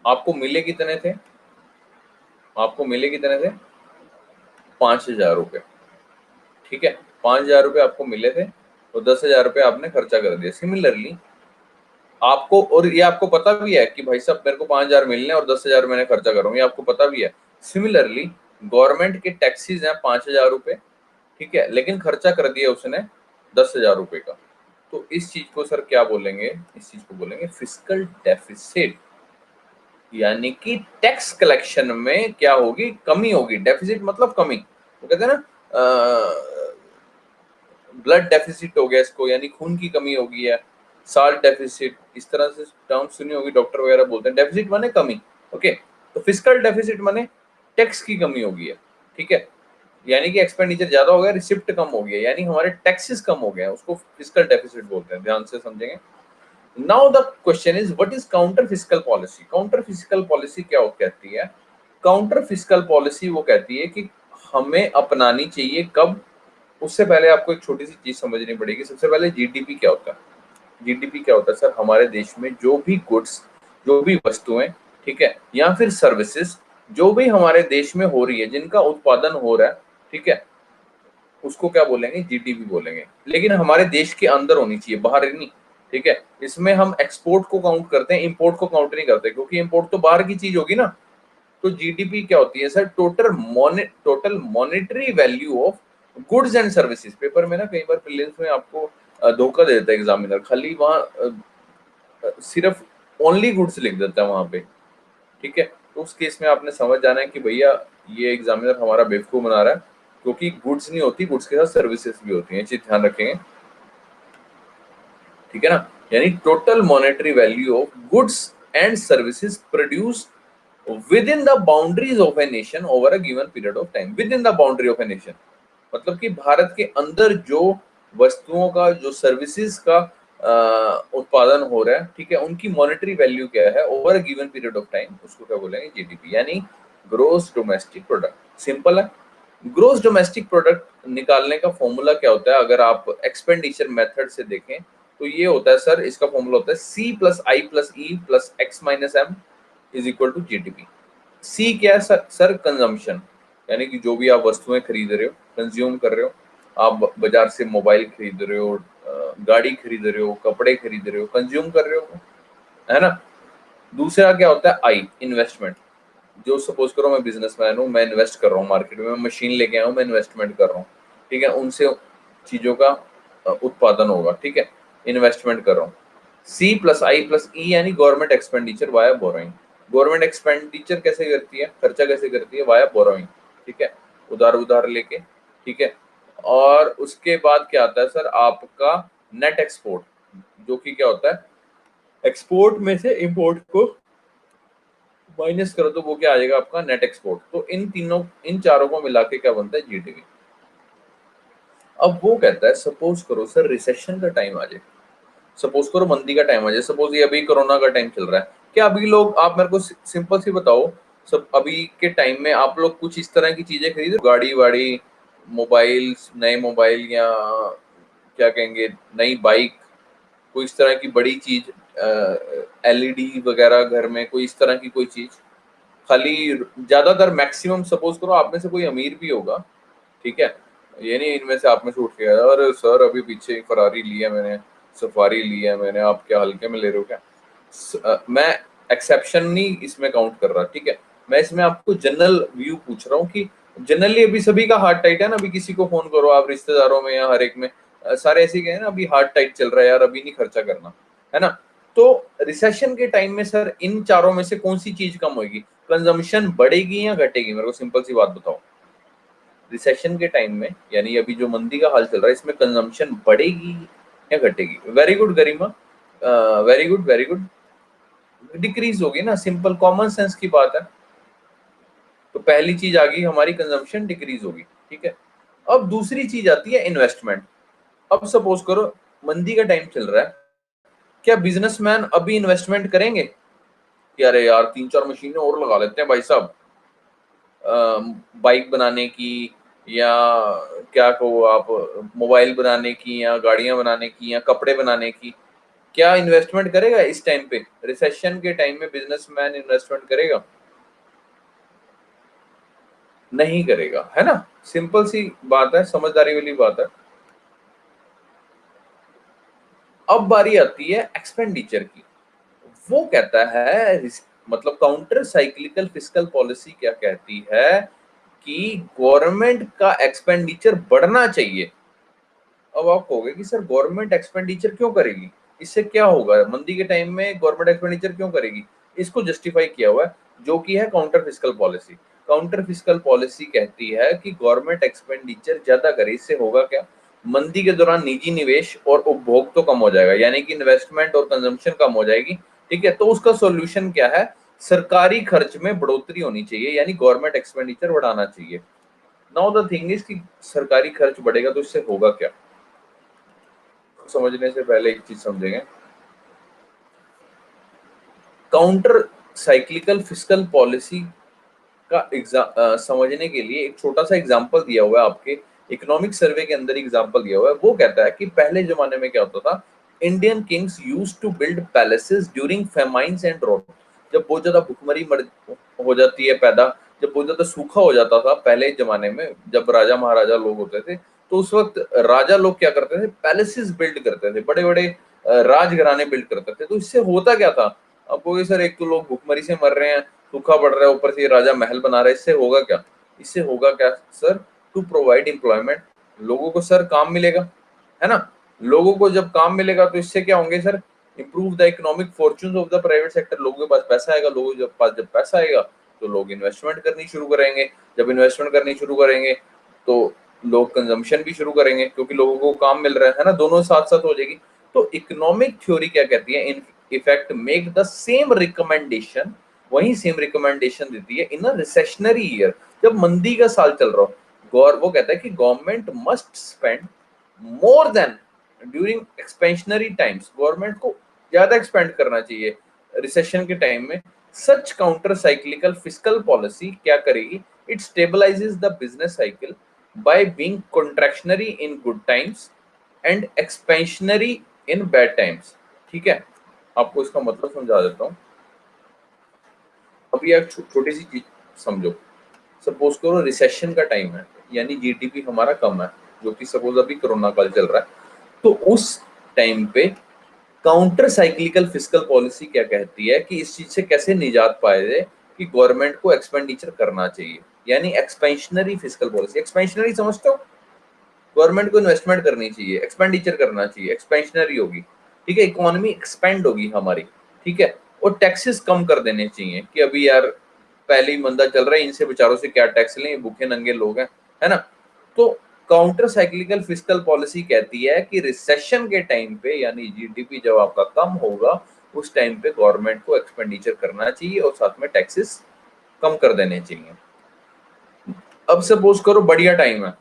आपको मिले कितने थे, आपको मिले कितने थे, 5,000 रुपये, ठीक है। 5,000 रुपये आपको मिले थे और 10,000 रुपये आपने खर्चा कर दिया। सिमिलरली आपको, और ये आपको पता भी है कि भाई साहब मेरे को 5,000 मिलने और 10,000 मैंने खर्चा करूँ, ये आपको पता भी है। सिमिलरली गवर्नमेंट के टैक्सेस हैं 5,000 रुपए, ठीक है, लेकिन खर्चा कर दिया उसने 10,000 रुपए का। तो इस चीज को सर क्या बोलेंगे? इस चीज को बोलेंगे फिस्कल डेफिसिट, यानी कि टैक्स कलेक्शन में क्या होगी? कमी होगी। डेफिसिट मतलब कमी, वो कहते हैं ना ब्लड डेफिसिट हो गया इसको, यानी खून की कमी हो गई है। साल्ट डेफिसिट, इस तरह से टर्म सुनी होगी, डॉक्टर वगैरह बोलते हैं। डेफिसिट माने कमी, ओके। तो फिस्कल डेफिसिट माने टैक्स की कमी हो गई है, ठीक है, यानी कि एक्सपेंडिचर ज्यादा हो गया, रिसिप्ट कम हो गया, यानी हमारे टैक्सेस कम हो गए, उसको फिस्कल डेफिसिट बोलते हैं। ध्यान से समझेंगे। Now the question is what is counter fiscal policy? Counter fiscal policy क्या कहती है? काउंटर फिस्कल पॉलिसी वो कहती है कि हमें अपनानी चाहिए कब? उससे पहले आपको एक छोटी सी चीज समझनी पड़ेगी। सबसे पहले जीडीपी क्या होता है? जीडीपी क्या होता है सर? हमारे देश में जो भी गुड्स, जो भी वस्तुएं, ठीक है, या फिर सर्विसेज जो भी हमारे देश में हो रही है, जिनका उत्पादन हो रहा है, ठीक है, उसको क्या बोलेंगे? जीडीपी बोलेंगे। लेकिन हमारे देश के अंदर होनी चाहिए, बाहर नहीं, ठीक है। इसमें हम एक्सपोर्ट को काउंट करते हैं, इंपोर्ट को काउंट नहीं करते, क्योंकि इंपोर्ट तो बाहर की चीज होगी ना। तो जीडीपी क्या होती है sir? Total monetary value of goods and services. Paper में ना कई बार प्रीलिम्स में आपको धोखा दे देता है एग्जामिनर, खाली वहां सिर्फ ओनली गुड्स लिख देता है वहां पे, ठीक है। तो उस केस में आपने समझ जाना है कि भैया ये एग्जामिनर हमारा बेवकूफ बना रहा है, क्योंकि गुड्स नहीं होती, गुड्स के साथ सर्विसेज भी होती हैं, चीज ध्यान रखेंगे, ठीक है ना। यानी total monetary value of goods and services produce with in the boundaries of a nation over a given period of time. With in the boundary of a nation मतलब कि भारत के अंदर जो वस्तुओं का, जो सर्विसेज का उत्पादन हो रहा है, ठीक है, उनकी मॉनेटरी वैल्यू क्या है over a given period of time, उसको क्या बोलेंगे? जीडीपी, यानी ग्रोस डोमेस्टिक प्रोडक्ट। सिंपल है। ग्रोस डोमेस्टिक प्रोडक्ट निकालने का फॉर्मूला क्या होता है? अगर आप एक्सपेंडिचर मेथड से देखें तो ये होता है सर, इसका फॉर्मूला होता है C plus I plus E plus X minus M is equal to GDP. C क्या है सर? कंजम्पशन, यानी कि जो भी आप वस्तुएं खरीद रहे हो, कंज्यूम कर रहे हो, आप बाजार से मोबाइल खरीद रहे हो, गाड़ी खरीद रहे हो, कपड़े खरीद रहे हो, कंज्यूम कर रहे हो, है ना। दूसरा क्या होता है? आई, इन्वेस्टमेंट। जो सपोज करो मैं बिजनेसमैन हूँ, मैं इन्वेस्ट कर रहा हूँ मार्केट में, मैं मशीन लेके आया हूँ, मैं इन्वेस्टमेंट कर रहा हूँ, ठीक है, उनसे चीजों का उत्पादन होगा, ठीक है, इन्वेस्टमेंट कर रहा हूँ। सी प्लस आई प्लस ई यानी government expenditure via borrowing. Government expenditure कैसे करती है, खर्चा कैसे करती है? वाया बोरोइंग, ठीक है, उधार लेके, ठीक है। और उसके बाद क्या आता है सर? आपका नेट एक्सपोर्ट, जो कि क्या होता है? एक्सपोर्ट में से इंपोर्ट को माइनस करो तो वो क्या आ जाएगा? आपका नेट एक्सपोर्ट। तो इन चारों को मिला के क्या बनता है? जीडीपी। अब वो कहता है सपोज करो सर रिसेशन का टाइम आ जाए, सपोज करो मंदी का टाइम आ जाए, सपोज ये अभी कोरोना का टाइम चल रहा है, क्या अभी लोग, आप मेरे को सिंपल सी बताओ, सब अभी के टाइम में आप लोग कुछ इस तरह की चीजें खरीदे? गाड़ी वाड़ी, मोबाइल, नए मोबाइल, या क्या कहेंगे, नई बाइक, कोई इस तरह की बड़ी चीज, एलईडी वगैरह घर में, कोई इस तरह की कोई चीज? खाली ज्यादातर मैक्सिमम सपोज करो आप में से कोई अमीर भी होगा, ठीक है, ये नहीं इनमें से आप में से उठ के आया, अरे सर अभी पीछे फरारी लिया मैंने, सफारी लिया मैंने, आप क्या हल्के में ले रहे हो क्या? मैं एक्सेप्शन नहीं इसमें काउंट कर रहा, ठीक है, मैं इसमें आपको जनरल व्यू पूछ रहा हूँ कि जनरली अभी सभी का हार्ट टाइट है ना। अभी किसी को फोन करो आप रिश्तेदारों में या हर एक में, सारे ऐसे कहें ना, अभी हार्ट टाइट चल रहा है यार, अभी नहीं खर्चा करना, है ना। तो रिसेशन के टाइम में सर इन चारों में से कौन सी चीज कम होगी? कंजम्पशन बढ़ेगी या घटेगी? मेरे को सिंपल सी बात बताओ। रिसेशन के टाइम में, यानी अभी जो मंदी का हाल चल रहा है, इसमें कंजम्पशन बढ़ेगी या घटेगी? Very good Garima, very good very good. Decrease होगी ना, सिंपल कॉमन सेंस की बात है। तो पहली चीज आ गई हमारी, कंजम्पशन डिक्रीज होगी, ठीक है। अब दूसरी चीज आती है इन्वेस्टमेंट। अब सपोज करो मंदी का टाइम चल रहा है, क्या बिजनेसमैन अभी इन्वेस्टमेंट करेंगे कि अरे यार 3-4 मशीनें और लगा लेते हैं भाई साहब, बाइक बनाने की, या क्या कहो आप, मोबाइल बनाने की, या गाड़ियां बनाने की, या कपड़े बनाने की? क्या इन्वेस्टमेंट करेगा इस टाइम पे? रिसेशन के टाइम में बिजनेसमैन इन्वेस्टमेंट करेगा? नहीं करेगा, है ना। सिंपल सी बात है, समझदारी वाली बात है। अब बारी आती है एक्सपेंडिचर की। वो कहता है मतलब काउंटर साइक्लिकल फिस्कल पॉलिसी क्या कहती है कि गवर्नमेंट का एक्सपेंडिचर बढ़ना चाहिए। अब आप कहोगे कि सर गवर्नमेंट एक्सपेंडिचर क्यों करेगी, इससे क्या होगा, मंदी के टाइम में गवर्नमेंट एक्सपेंडिचर क्यों करेगी? इसको जस्टिफाई किया हुआ है, जो कि है counter fiscal policy. Counter fiscal policy कहती है कि गवर्नमेंट एक्सपेंडिचर ज्यादा करे, इससे होगा क्या, मंदी के दौरान निजी निवेश और उपभोग तो कम हो जाएगा, यानी कि इन्वेस्टमेंट और कंजम्पशन कम हो जाएगी। ठीक है, तो उसका सॉल्यूशन क्या है, सरकारी खर्च में बढ़ोतरी होनी चाहिए, यानी गवर्नमेंट एक्सपेंडिचर बढ़ाना चाहिए। नाउ द थिंग इज कि सरकारी खर्च बढ़ेगा तो इससे होगा क्या, समझने से पहले एक चीज समझेंगे। काउंटर साइक्लिकल फिस्कल पॉलिसी का समझने के लिए एक छोटा सा एग्जांपल दिया हुआ है, आपके इकोनॉमिक सर्वे के अंदर एग्जांपल दिया हुआ है। वो कहता है कि पहले जमाने में क्या होता था, Indian kings used to build palaces during famines and drought. जब बहुत ज्यादा भुखमरी हो जाती है पैदा, जब बहुत ज्यादा सूखा हो जाता था पहले जमाने में, जब राजा महाराजा लोग होते थे, तो उस वक्त राजा लोग क्या करते थे, पैलेसेस बिल्ड करते थे, बड़े बड़े राजघराने बिल्ड करते थे। तो इससे होता क्या था, अब कोई सर एक तो लोग भुखमरी से मर रहे हैं, सूखा पड़ रहा है, ऊपर से ये राजा महल बना रहा है, इससे होगा क्या, इससे होगा क्या सर, टू प्रोवाइड एम्प्लॉयमेंट, लोगों को सर काम मिलेगा, है ना। लोगों को जब काम मिलेगा तो इससे क्या होंगे sir, improve the economic fortunes of the private sector, लोगों के पास पैसा आएगा, लोगों के पास जब पैसा आएगा तो लोग इन्वेस्टमेंट करनी शुरू करेंगे, जब इन्वेस्टमेंट करनी शुरू करेंगे तो लोग कंजम्पशन भी शुरू करेंगे, क्योंकि लोगों को काम मिल रहा है ना, दोनों साथ साथ हो जाएगी। तो इकोनॉमिक थ्योरी क्या कहती है, in effect make the same recommendation, वही सेम रिकमेंडेशन देती है इन अ रिसेशनरी ईयर, जब मंदी का साल चल रहा हो। गौर वो कहता है कि government must spend more than during expansionary times, government को ज्यादा एक्सपेंड करना चाहिए रिसेशन के टाइम में। सच काउंटर साइक्लिकल फिस्कल पॉलिसी क्या करेगी, it stabilises the business cycle by being contractionary in good times and expansionary in bad times. ठीक है, आपको इसका मतलब समझा देता हूँ। अभी एक छोटी सी चीज समझो, सपोज करो रिसेशन का टाइम है, यानी जीडीपी हमारा कम है, जो कि सपोज अभी कोरोना काल चल रहा है, तो उस टाइम पे काउंटर साइक्लिकल फिस्कल पॉलिसी क्या कहती है कि इस चीज से कैसे निजात पाए जाए कि गवर्नमेंट को एक्सपेंडिचर करना चाहिए, यानी एक्सपेंशनरी फिस्कल पॉलिसी। एक्सपेंशनरी समझते हो, गवर्नमेंट को इन्वेस्टमेंट करनी चाहिए, एक्सपेंडिचर करना चाहिए, एक्सपेंशनरी होगी। ठीक है, इकोनॉमी एक्सपेंड होगी हमारी। ठीक है, और टैक्सेस कम कर देने चाहिए कि अभी यार पहले ही मंदा चल रहा है, इनसे बेचारों से क्या टैक्स लें, भूखे नंगे लोग हैं, है ना। तो काउंटर साइक्लिकल फिस्कल पॉलिसी कहती है कि रिसेशन के टाइम पे, यानी जीडीपी जब आपका कम होगा, उस टाइम पे गवर्नमेंट को एक्सपेंडिचर करना चाहिए और साथ में टैक्सेस कम कर देने चाहिए। अब सपोज करो बढ़िया टाइम है,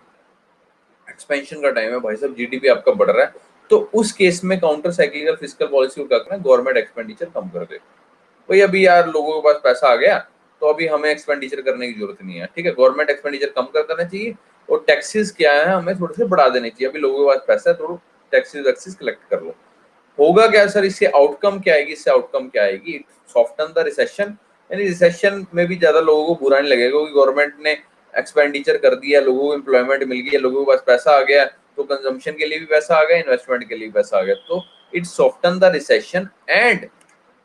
एक्सपेंशन का टाइम है भाई साहब, जीडीपी आपका बढ़ रहा है, तो उस केस में काउंटर साइक्लिकल फिस्कल पॉलिसी को क्या करना है, गवर्नमेंट एक्सपेंडिचर कम कर दे। भाई अभी यार लोगों के पास पैसा आ गया, तो अभी हमें एक्सपेंडिचर करने की जरूरत नहीं है। ठीक है, गवर्नमेंट एक्सपेंडिचर कम कर देना चाहिए और टैक्सेस क्या है हमें थोड़े से बढ़ा देने चाहिए, अभी लोगों के पास पैसा है, थोड़ा टैक्सेस वैक्सेस कलेक्ट कर लो। होगा क्या सर, इससे आउटकम क्या आएगी, इससे आउटकम क्या आएगी, सॉफ्टन द रिसेशन, यानी रिसेशन में भी ज्यादा लोगों को बुरा नहीं लगेगा, क्योंकि गवर्नमेंट ने एक्सपेंडिचर कर दिया, लोगों को एम्प्लॉयमेंट मिल गया, लोगों के पास पैसा आ गया, तो कंजम्पशन के लिए भी पैसा आ गया, इन्वेस्टमेंट के लिए भी पैसा आ गया, तो it soften the recession and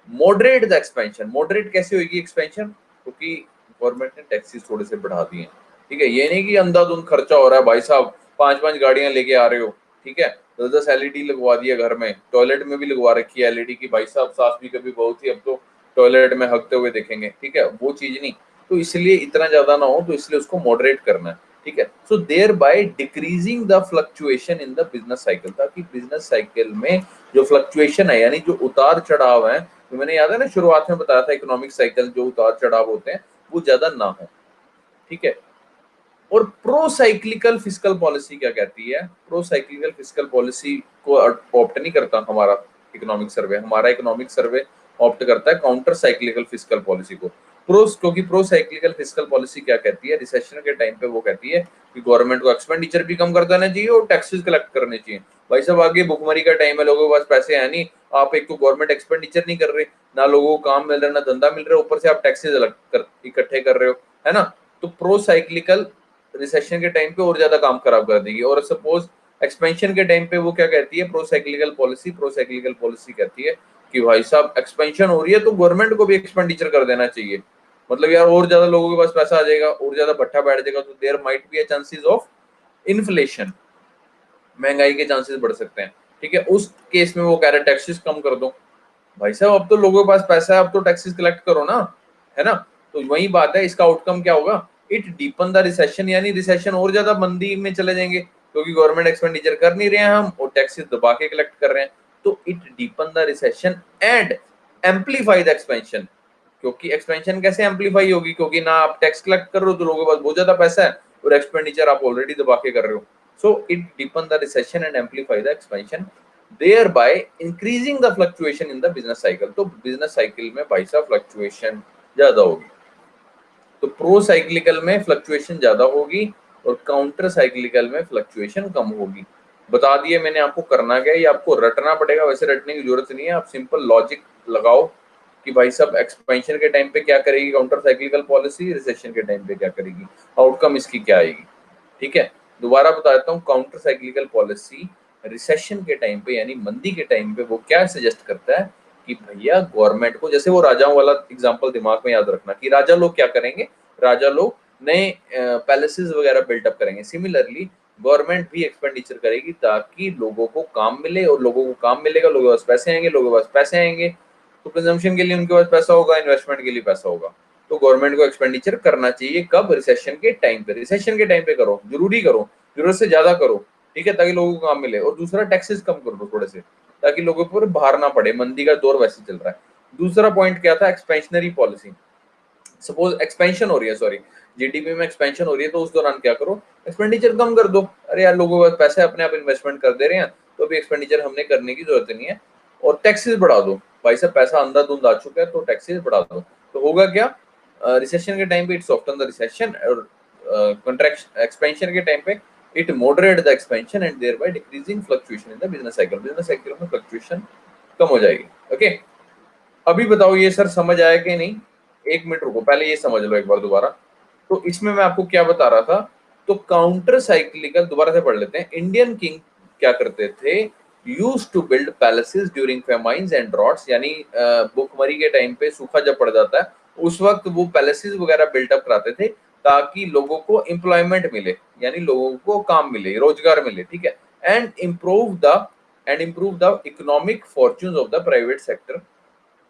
moderate the expansion. Moderate कैसे होगी एक्सपेंशन, क्योंकि गवर्नमेंट ने टैक्सेस थोड़े से बढ़ा दिए। ठीक है, ये नहीं कि अंधाधुंध खर्चा हो रहा है भाई साहब, 5-5 गाड़ियां लेके आ रहे हो, ठीक है, 10-10 एलईडी लगवा दिया घर में, टॉयलेट में भी लगवा रखी है एलईडी की, भाई साहब सास भी कभी बहुत थी, अब तो टॉयलेट में हगते हुए देखेंगे। ठीक है, वो चीज नहीं, तो इसलिए इतना ज्यादा ना हो, तो इसलिए उसको मॉडरेट करना है। ठीक है, so thereby decreasing the fluctuation in the business cycle, ताकि बिजनेस साइकिल में जो फ्लक्चुएशन है, यानी जो उतार चढ़ाव है, तो मैंने याद है ना शुरुआत में बताया था, इकोनॉमिक साइकिल जो उतार चढ़ाव होते हैं वो ज्यादा ना हो। ठीक है, और प्रो साइक्लिकल फिस्कल पॉलिसी क्या कहती है, प्रो साइक्लिकल फिस्कल पॉलिसी को ऑप्ट नहीं करता हमारा इकोनॉमिक सर्वे, हमारा इकोनॉमिक सर्वे ऑप्ट करता है काउंटर साइक्लिकल फिस्कल पॉलिसी को। क्योंकि प्रो साइक्लिकल फिस्कल पॉलिसी क्या कहती है, रिसेशन के टाइम पे वो कहती है कि गवर्नमेंट को एक्सपेंडिचर भी कम कर देना चाहिए और टैक्सेस कलेक्ट करने चाहिए। भाई साहब आगे भुखमरी का टाइम है, लोगों के पास पैसे है नहीं, आप एक तो गवर्नमेंट एक्सपेंडिचर नहीं कर रहे, ना लोगों को काम मिल रहा है, ना धंधा मिल रहा है, ऊपर से आप टैक्सेस इकट्ठे कर रहे हो, है ना। तो प्रो साइक्लिकल रिसेशन के टाइम पे और ज्यादा काम खराब कर देगी। और सपोज एक्सपेंशन के टाइम पे वो क्या कहती है, प्रो साइक्लिकल पॉलिसी कहती है कि भाई साहब एक्सपेंशन हो रही है तो गवर्नमेंट को भी एक्सपेंडिचर कर देना चाहिए, मतलब यार और ज्यादा लोगों के पास पैसा आ जाएगा, और ज्यादा भट्ठा बैठ जाएगा, तो there might be a chances of inflation, महंगाई के चांसेस बढ़ सकते हैं। ठीक है, उस केस में वो कह रहे टैक्सेस कम कर दो। भाई साहब अब तो लोगों के पास पैसा है, अब तो टैक्सेस कलेक्ट करो ना, है ना। तो वही बात है, इसका आउटकम क्या होगा, इट डीपन द रिसेशन, यानी रिसेशन और ज्यादा मंदी में चले जाएंगे, क्योंकि गवर्नमेंट एक्सपेंडिचर कर नहीं रहे हैं हम और टैक्सेस दबा के कलेक्ट कर रहे हैं। तो it deepen the recession and amplify the expansion, क्योंकि एक्सपेंशन कैसे एम्पलीफाई होगी, क्योंकि ना आप टैक्स कलेक्ट कर रहे हो तो लोगों के पास बहुत ज्यादा पैसा है और एक्सपेंडिचर आप ऑलरेडी दबा के कर रहे हो। So it deepen the recession and amplify the expansion, thereby increasing the fluctuation in the business cycle। तो बिजनेस साइकिल में भाई साहब फ्लक्चुएशन ज्यादा होगी, तो प्रो साइक्लिकल में फ्लक्चुएशन ज्यादा होगी और काउंटर साइक्लिकल में फ्लक्चुएशन कम होगी। बता दिए मैंने आपको करना क्या है, ये आपको रटना पड़ेगा, वैसे रटने की जरूरत नहीं है, आप सिंपल लॉजिक लगाओ कि भाई साहब एक्सपेंशन के टाइम पे क्या करेगी काउंटर साइक्लिकल पॉलिसी, रिसेशन के टाइम पे क्या करेगी, आउटकम इसकी क्या आएगी। ठीक है, दोबारा बता देता हूँ, काउंटर साइक्लिकल पॉलिसी रिसेशन के टाइम पे यानी मंदी के टाइम पे वो क्या सजेस्ट करता है कि भैया गवर्नमेंट को, जैसे वो राजाओं वाला एग्जांपल दिमाग में याद रखना कि राजा लोग क्या करेंगे, राजा लोग नए पैलेसेस वगैरह बिल्टअप करेंगे। सिमिलरली गवर्नमेंट भी एक्सपेंडिचर करेगी ताकि लोगों को काम मिले, और लोगों को काम मिलेगा, लोगों के पास पैसे आएंगे, लोगों के पास पैसे आएंगे तो कंजम्पशन के लिए उनके पास पैसा होगा, इन्वेस्टमेंट के लिए पैसा होगा। तो गवर्नमेंट को एक्सपेंडिचर करना चाहिए कब, रिसेशन के टाइम पे, रिसेशन के टाइम पे करो, जरूरी करो, जरूरत से ज्यादा करो। ठीक है, ताकि लोगों को काम मिले। और दूसरा, टैक्सेस कम कर दो थोड़े से, ताकि लोगों पर भार ना पड़े, मंदी का दौर वैसे चल रहा है। दूसरा पॉइंट क्या था, एक्सपेंशनरी पॉलिसी। सपोज एक्सपेंशन हो रही है, सॉरी जीडीपी में एक्सपेंशन हो रही है, तो उस दौरान क्या करो, एक्सपेंडिचर कम कर दो। अरे यार लोगों के पास पैसे अपने आप इन्वेस्टमेंट कर दे रहे हैं, तो अभी एक्सपेंडिचर हमने करने की जरूरत नहीं है, और टैक्सेस बढ़ा दो। भाई साहब पैसा अंधाधुंध आ चुका है तो टैक्सेस बढ़ा दो। तो होगा क्या, रिसेशन के टाइम पे इट सॉफ्टन द रिसेशन, और कंट्रैक्शन एक्सपेंशन के टाइम पे it moderate the expansion and thereby decreasing fluctuation in the business cycle. Business cycle में फ्लक्चुएशन कम हो जाएगी। ओके, अभी बताओ ये सर समझ आया कि नहीं, एक मिनट रुको, पहले ये समझ लो एक बार दोबारा। तो इसमें मैं आपको क्या बता रहा था, तो काउंटर साइक्लिकल दोबारा से पढ़ लेते हैं। इंडियन किंग क्या करते थे, use to build palaces during famines and droughts, यानी भुखमरी के टाइम पे सूखा जब पड़ जाता है उस वक्त वो पैलेसेस वगैरह बिल्डअप कराते थे ताकि लोगों को एम्प्लॉयमेंट मिले, यानी लोगों को काम मिले, रोजगार मिले। ठीक है, and improve the economic fortunes of the private sector.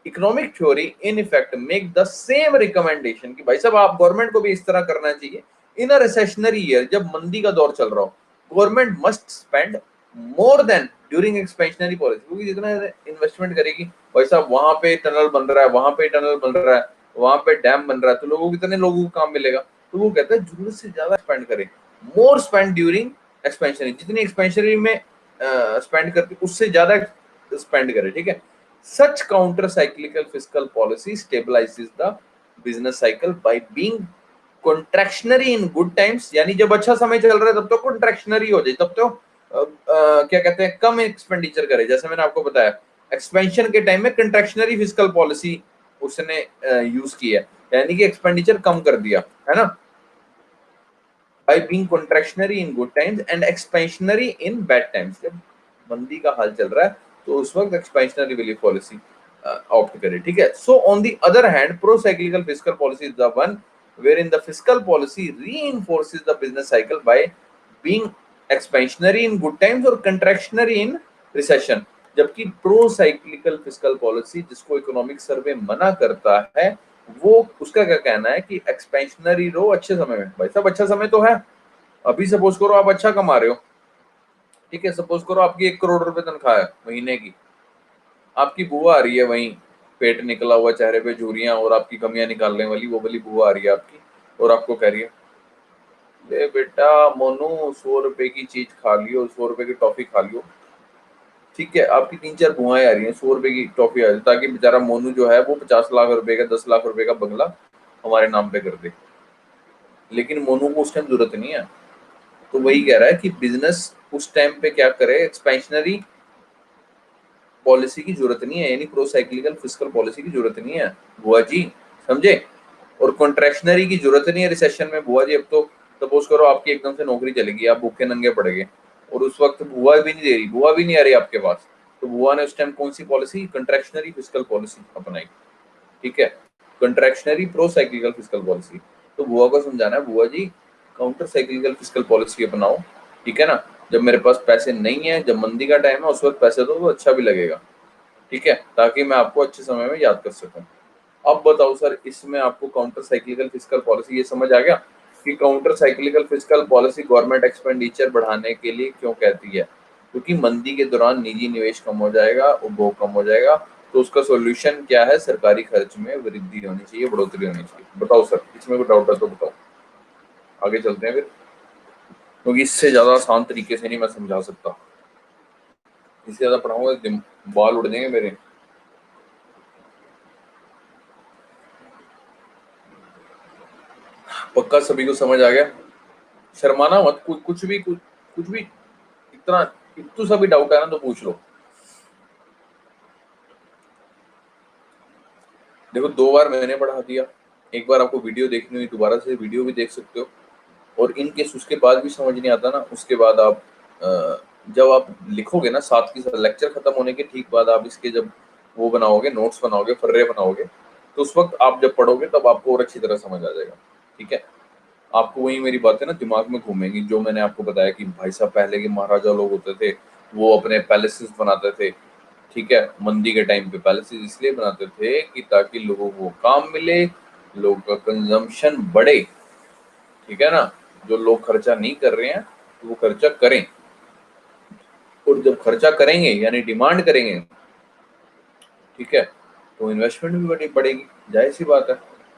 Economic theory in effect make the same recommendation कि भाई साहब आप गवर्नमेंट को भी इस तरह करना चाहिए इन अ रिसेशनरी ईयर, जब मंदी का दौर चल रहा हो, government must spend more than during expansionary policy, क्योंकि जितना इन्वेस्टमेंट करेगी, भाई साहब वहां पे टनल बन रहा है, वहां पे टनल बन रहा है, वहां पे डैम बन रहा है, तो लोगों कितने लोगों को काम मिलेगा। तो वो कहता है जरूरत से ज्यादा स्पेंड करे, मोर स्पेंड ड्यूरिंग एक्सपेंशनरी, जितनी एक्सपेंशनरी में स्पेंड करती उससे ज्यादा स्पेंड करे। ठीक है, such counter cyclical fiscal policy stabilizes the business cycle by being contractionary in good times, यानी जब अच्छा समय चल रहा है तब तो contractionary हो जाए, तब तो क्या कहते हैं, कम एक्सपेंडिचर करे। जैसे मैंने आपको बताया एक्सपेंशन के टाइम में कंट्रैक्शनरी फिस्कल पॉलिसी उसने यूज की है, यानी कि एक्सपेंडिचर कम कर दिया, है ना, by being contractionary in good times and expansionary in bad times। जब मंदी का हाल चल रहा है तो उस वक्त एक्सपेंशनरी वाली पॉलिसी ऑप्ट करे। ठीक है, so on the other hand pro cyclical fiscal policy is the one wherein the fiscal policy reinforces the business cycle by being expansionary in good times और contractionary in recession। जबकि pro cyclical fiscal policy, जिसको economic survey मना करता है, वो उसका क्या कहना है कि एक्सपेंशनरी रहो अच्छे समय में। भाई साहब अच्छा समय तो है, अभी सपोज करो आप अच्छा कमा रहे हो, ठीक है, सपोज करो आपकी 1 करोड़ रुपए तनख्वाह है महीने की, आपकी बुआ आ रही है वहीं, पेट निकला हुआ, चेहरे पे झुर्रियां और आपकी कमियां निकालने वाली वो वाली बुआ आ रही है आपकी, और आपको कह रही है ले बेटा मोनू 100 रुपए की चीज खा लियो, 100 रुपए की टॉफी खा लियो। ठीक है, आपकी 3-4 बुआएं आ रही हैं, 100 रुपए की टॉफी आ रही है, ताकि बेचारा मोनू जो है वो 50 लाख रुपए का, 10 लाख रुपए का बंगला हमारे नाम पे कर दे। लेकिन मोनू को उस टाइम जरूरत नहीं है। तो वही कह रहा है कि बिजनेस उस टाइम पे क्या करे, एक्सपेंशनरी पॉलिसी की जरूरत नहीं है, यानी प्रो साइक्लिकल फिस्कल पॉलिसी की जरूरत नहीं है बुआ जी, समझे। और कॉन्ट्रैक्शनरी की जरूरत नहीं है रिसेशन में बुआ जी। अब तो सपोज करो आपकी एकदम से नौकरी चलेगी, आप भूखे नंगे पड़ गए, और उस वक्त बुआ भी नहीं दे रही, बुआ भी नहीं आ रही आपके पास, तो बुआ ने उस टाइम कौन सी पॉलिसी, कंट्रैक्शनरी फिस्कल पॉलिसी अपनाई, ठीक है, कंट्रैक्शनरी प्रो साइक्लिकल फिस्कल पॉलिसी। तो बुआ को समझाना है, बुआ जी काउंटर साइक्लिकल फिस्कल पॉलिसी अपनाओ, ठीक है ना, जब मेरे पास पैसे नहीं है, जब मंदी का टाइम है, उस वक्त पैसे दो तो अच्छा भी लगेगा, ठीक है, ताकि मैं आपको अच्छे समय में याद कर सकूं। अब बताओ सर, इसमें आपको काउंटर साइक्लिकल फिस्कल पॉलिसी ये समझ आ गया कि counter cyclical fiscal policy government expenditure बढ़ाने के लिए क्यों कहती है, क्योंकि मंदी के दौरान निजी निवेश कम हो जाएगा, उपभोग कम हो जाएगा, तो उसका सॉल्यूशन क्या है, सरकारी खर्च में वृद्धि होनी चाहिए, बढ़ोतरी होनी चाहिए। बताओ सर, इसमें कोई डाउट है तो बताओ, आगे चलते हैं फिर, क्योंकि इससे ज्यादा आसान तरीके से नहीं मैं समझा सकता, इससे ज्यादा पढ़ाऊंगा बाल उड़ जाएंगे मेरे। पक्का सभी को समझ आ गया? शर्माना मत, कुछ भी इतना इतू सा भी डाउट है ना तो पूछ लो। देखो 2 बार मैंने पढ़ा दिया, एक बार आपको वीडियो देखनी हुई दोबारा से वीडियो भी देख सकते हो, और इन केस उसके बाद भी समझ नहीं आता ना, उसके बाद आप जब आप लिखोगे ना साथ की साथ लेक्चर खत्म होने के ठीक बाद आप इसके जब वो बनाओगे, नोट्स बनाओगे, फर्रे बनाओगे, तो उस वक्त आप जब पढ़ोगे तब आपको और अच्छी तरह समझ आ जाएगा, ठीक है। आपको वही मेरी बातें ना दिमाग में घूमेंगी, जो मैंने आपको बताया कि भाई साहब पहले के महाराजा लोग होते थे, वो अपने पैलेसेस बनाते थे, ठीक है, मंदी के टाइम पे पैलेसेस इसलिए बनाते थे कि ताकि लोगों को काम मिले, लोगों का कंजम्पशन बढ़े, ठीक है ना, जो लोग खर्चा नहीं कर रहे हैं तो वो खर्चा करें, और जब खर्चा करेंगे यानी डिमांड करेंगे, ठीक है, तो इन्वेस्टमेंट भी बड़ी बढ़ेगी, जाहिर सी बात है।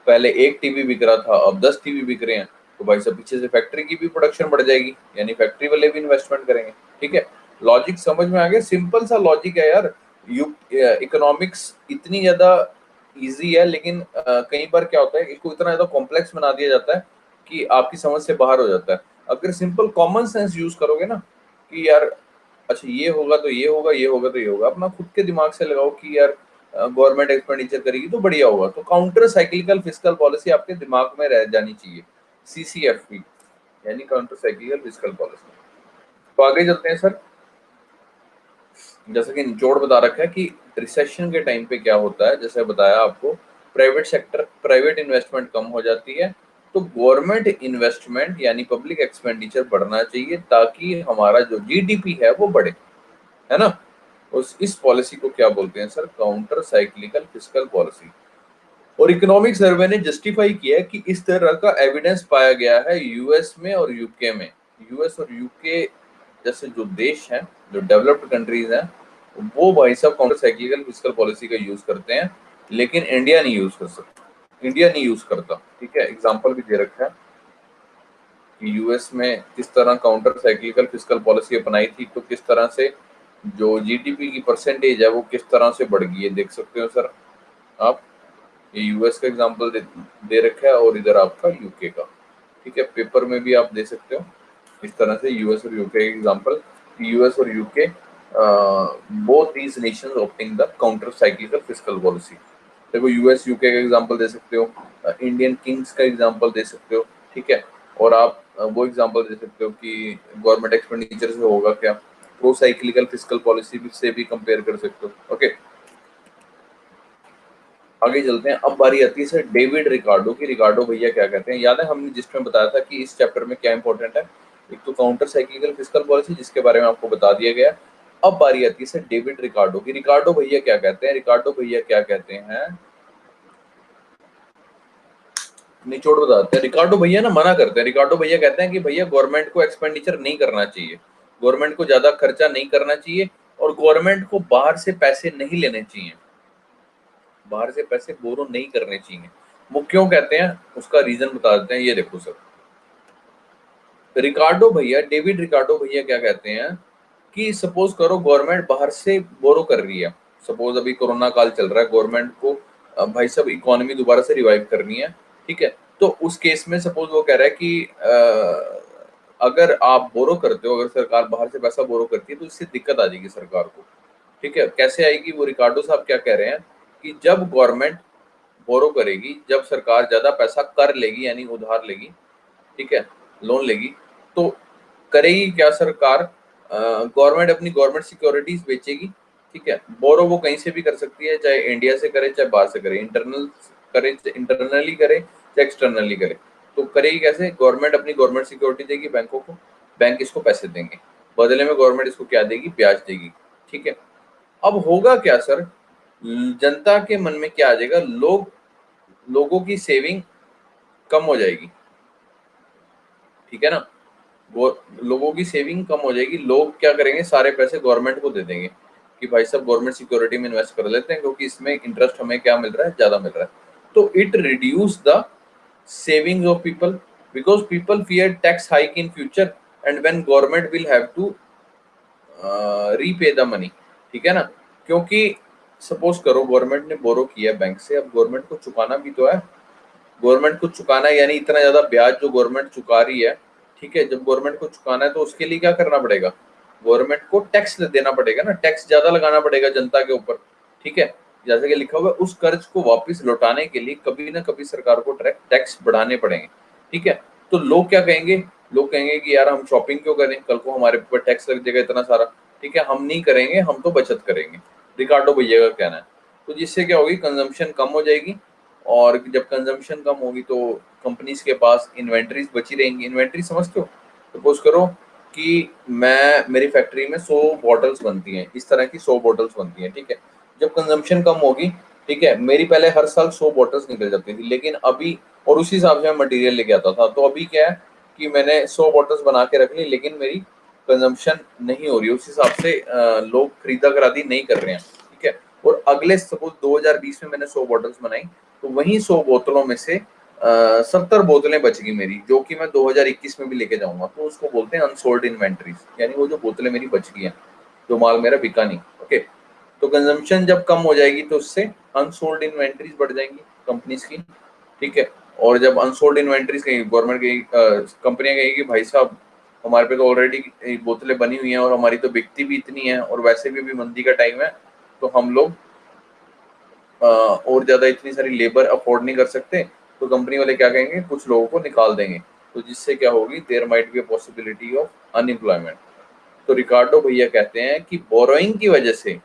पहले एक टीवी बिक रहा था, अब 10 टीवी बिक रहे हैं, तो भाई साहब पीछे से फैक्ट्री की भी प्रोडक्शन बढ़ जाएगी, यानी फैक्ट्री वाले भी इन्वेस्टमेंट करेंगे, ठीक है। लॉजिक समझ में आ गया? सिंपल सा लॉजिक है यार। इकोनॉमिक्स इतनी ज्यादा इजी है, लेकिन कई बार क्या होता है, इसको इतना ज्यादा कॉम्प्लेक्स बना दिया जाता है कि आपकी समझ से बाहर हो जाता है। अगर सिंपल कॉमन सेंस यूज करोगे ना कि यार अच्छा ये होगा तो ये होगा, ये होगा तो ये होगा, अपना खुद के दिमाग से लगाओ कि यार गवर्नमेंट एक्सपेंडिचर करेगी तो बढ़िया होगा, तो काउंटर साइक्लिकल फिस्कल पॉलिसी आपके दिमाग में रह जानी चाहिए, CCFP यानी काउंटर साइक्लिकल फिस्कल पॉलिसी। तो आगे चलते हैं सर। जैसे कि निचोड़ बता रखा है कि रिसेशन के टाइम पे क्या होता है, जैसे बताया आपको, प्राइवेट इन्वेस्टमेंट कम हो जाती है, तो गवर्नमेंट इन्वेस्टमेंट यानी पब्लिक एक्सपेंडिचर बढ़ना चाहिए ताकि हमारा जो GDP है वो बढ़े, है ना। उस इस पॉलिसी को क्या बोलते हैं sir? Counter cyclical fiscal policy. और इकोनॉमिक सर्वे ने जस्टिफाई किया है कि इस तरह का एविडेंस पाया गया है यूएस में और यूके में। यूएस और यूके जैसे जो देश हैं, जो डेवलप्ड कंट्रीज हैं, वो भाई साहब काउंटर साइक्लिकल फिस्कल पॉलिसी का यूज करते हैं, लेकिन इंडिया नहीं यूज कर सकता, इंडिया नहीं यूज करता, ठीक है। एग्जाम्पल भी दे रखा है कि यूएस में किस तरह काउंटर साइक्लिकल फिस्कल पॉलिसी अपनाई थी, तो किस तरह से जो जीडीपी की परसेंटेज है वो किस तरह से बढ़ गई है, देख सकते हो सर आप। ये यूएस का एग्जांपल दे रखा है और इधर आपका यूके का, ठीक है, पेपर में भी आप दे सकते हो इस तरह से यूएस और यूके का एग्जांपल। यूएस और UK both these Nations opting the counter cyclical fiscal policy. देखो यूएस यूके का एग्जांपल दे सकते हो, इंडियन किंग्स का एग्जांपल दे सकते हो, ठीक है, और आप वो एग्जांपल दे सकते हो कि गवर्नमेंट एक्सपेंडिचर से होगा क्या, प्रो साइक्लिकल फिस्कल पॉलिसी से भी कंपेयर कर सकते हो। ओके, आगे चलते हैं। अब बारी आती है सर डेविड रिकार्डो की। रिकार्डो भैया क्या कहते हैं? याद है हमने जिसमें बताया था कि इस चैप्टर में क्या इंपॉर्टेंट है? एक तो काउंटर साइक्लिकल फिस्कल पॉलिसी, जिसके बारे में आपको बता दिया गया। अब बारी आती है सर डेविड रिकार्डो की। रिकार्डो भैया क्या कहते हैं? रिकार्डो भैया क्या कहते हैं, निचोड़ बताते हैं। रिकार्डो भैया ना मना करते हैं। रिकार्डो भैया कहते हैं कि भैया गवर्नमेंट को एक्सपेंडिचर नहीं करना चाहिए, गवर्नमेंट को ज्यादा खर्चा नहीं करना चाहिए, और गवर्नमेंट को बाहर से पैसे नहीं लेने चाहिए, बाहर से पैसे बोरो नहीं करने चाहिए। वो क्यों कहते हैं उसका रीजन बता देते हैं, ये देखो सर। रिकार्डो भैया, डेविड रिकार्डो भैया क्या कहते हैं कि सपोज करो गवर्नमेंट बाहर से बोरो कर रही है, सपोज अभी कोरोना काल चल रहा है, गवर्नमेंट को भाई साहब इकोनॉमी दोबारा से रिवाइव करनी है, ठीक है, तो उस केस में सपोज वो कह रहा है कि अगर आप बोरो करते हो, अगर सरकार बाहर से पैसा बोरो करती है तो इससे दिक्कत आ जाएगी सरकार को, ठीक है। कैसे आएगी? वो रिकार्डो साहब क्या कह रहे हैं कि जब गवर्नमेंट बोरो करेगी, जब सरकार ज्यादा पैसा कर लेगी यानी उधार लेगी, ठीक है, लोन लेगी, तो करेगी क्या सरकार? गवर्नमेंट अपनी गवर्नमेंट सिक्योरिटीज बेचेगी, ठीक है। बोरो वो कहीं से भी कर सकती है, चाहे इंडिया से करे चाहे बाहर से करे, इंटरनल करे, इंटरनली करे चाहे एक्सटर्नली करे। तो करेगी कैसे? गवर्नमेंट अपनी गवर्नमेंट सिक्योरिटी देगी बैंकों को, बैंक इसको पैसे देंगे, बदले में गवर्नमेंट इसको क्या देगी? ब्याज देगी। ठीक है। अब होगा क्या सर? जनता के मन में क्या आ जाएगा? लोगों की सेविंग कम हो जाएगी। ठीक है ना? वो लोगों की सेविंग कम हो जाएगी। लोग क्या करेंगे? सारे पैसे गवर्नमेंट को दे देंगे कि भाई साहब गवर्नमेंट सिक्योरिटी में इन्वेस्ट कर लेते हैं, क्योंकि इसमें इंटरेस्ट हमें क्या मिल रहा है? ज्यादा मिल रहा है। तो it reduce the savings of people because people fear tax hike in future and when government will have to repay the money। ठीक है ना? क्योंकि सपोज करो गवर्नमेंट ने बोरो किया बैंक से, अब गवर्नमेंट को चुकाना भी तो है। गवर्नमेंट को चुकाना है, यानी इतना ज्यादा ब्याज जो गवर्नमेंट चुका रही है। ठीक है। जब गवर्नमेंट को चुकाना है तो उसके लिए क्या करना पड़ेगा? गवर्नमेंट को टैक्स देना पड़ेगा ना, टैक्स ज्यादा लगाना पड़ेगा जनता के ऊपर। ठीक है। जैसे कि लिखा हुआ है, उस कर्ज को वापस लौटाने के लिए कभी ना कभी सरकार को टैक्स बढ़ाने पड़ेंगे। ठीक है। तो लोग क्या कहेंगे? लोग कहेंगे कि यार हम शॉपिंग क्यों करें, कल को हमारे ऊपर टैक्स लग जाएगा इतना सारा। ठीक है, हम नहीं करेंगे, हम तो बचत करेंगे। रिकार्डो भैया का कहना है। तो जिससे क्या होगी? कंजम्पशन कम हो जाएगी, और जब कंजम्पशन कम होगी तो कंपनीज के पास इन्वेंट्रीज बची रहेंगी। इन्वेंट्री समझते हो? सपोज करो कि मेरी फैक्ट्री में 100 बॉटल्स बनती हैं, इस तरह की 100 बॉटल्स बनती हैं। ठीक है। जब कंजम्पशन कम होगी, ठीक है, मेरी पहले हर साल 100 बॉटल्स निकल जाती थी, लेकिन अभी, और उसी हिसाब से मैं मटेरियल लेके आता था, तो अभी क्या है कि मैंने 100 बॉटल्स बना के रख ली, लेकिन मेरी कंजम्पशन नहीं हो रही, उस हिसाब से लोग खरीदा खरादी नहीं कर रहे हैं। ठीक है। और अगले सपोज 2020 में मैंने 100 बॉटल्स बनाई, तो वही 100 बोतलों में से 70 बोतलें बच गई मेरी, जो कि मैं 2021 में भी लेके जाऊंगा। तो उसको बोलते हैं अनसोल्ड इन्वेंट्रीज, यानी वो जो बोतलें मेरी बच गई हैं, जो माल मेरा बिका नहीं। ओके। तो कंजम्पशन जब कम हो जाएगी तो उससे अनसोल्ड इन्वेंट्रीज बढ़ जाएंगी कंपनीज की। ठीक है। और जब अनसोल्ड इन्वेंट्रीज कहेगी गवर्नमेंट की, कंपनियां कहेगी भाई साहब हमारे पे तो ऑलरेडी बोतलें बनी हुई हैं और हमारी तो बिकती भी इतनी है, और वैसे भी अभी मंदी का टाइम है, तो हम लोग और ज्यादा इतनी सारी लेबर अफोर्ड नहीं कर सकते। तो कंपनी वाले क्या कहेंगे? कुछ लोगों को निकाल देंगे। तो जिससे क्या होगी? There might be a possibility of unemployment. तो रिकार्डो भैया कहते हैं कि बोरोइंग की वजह से,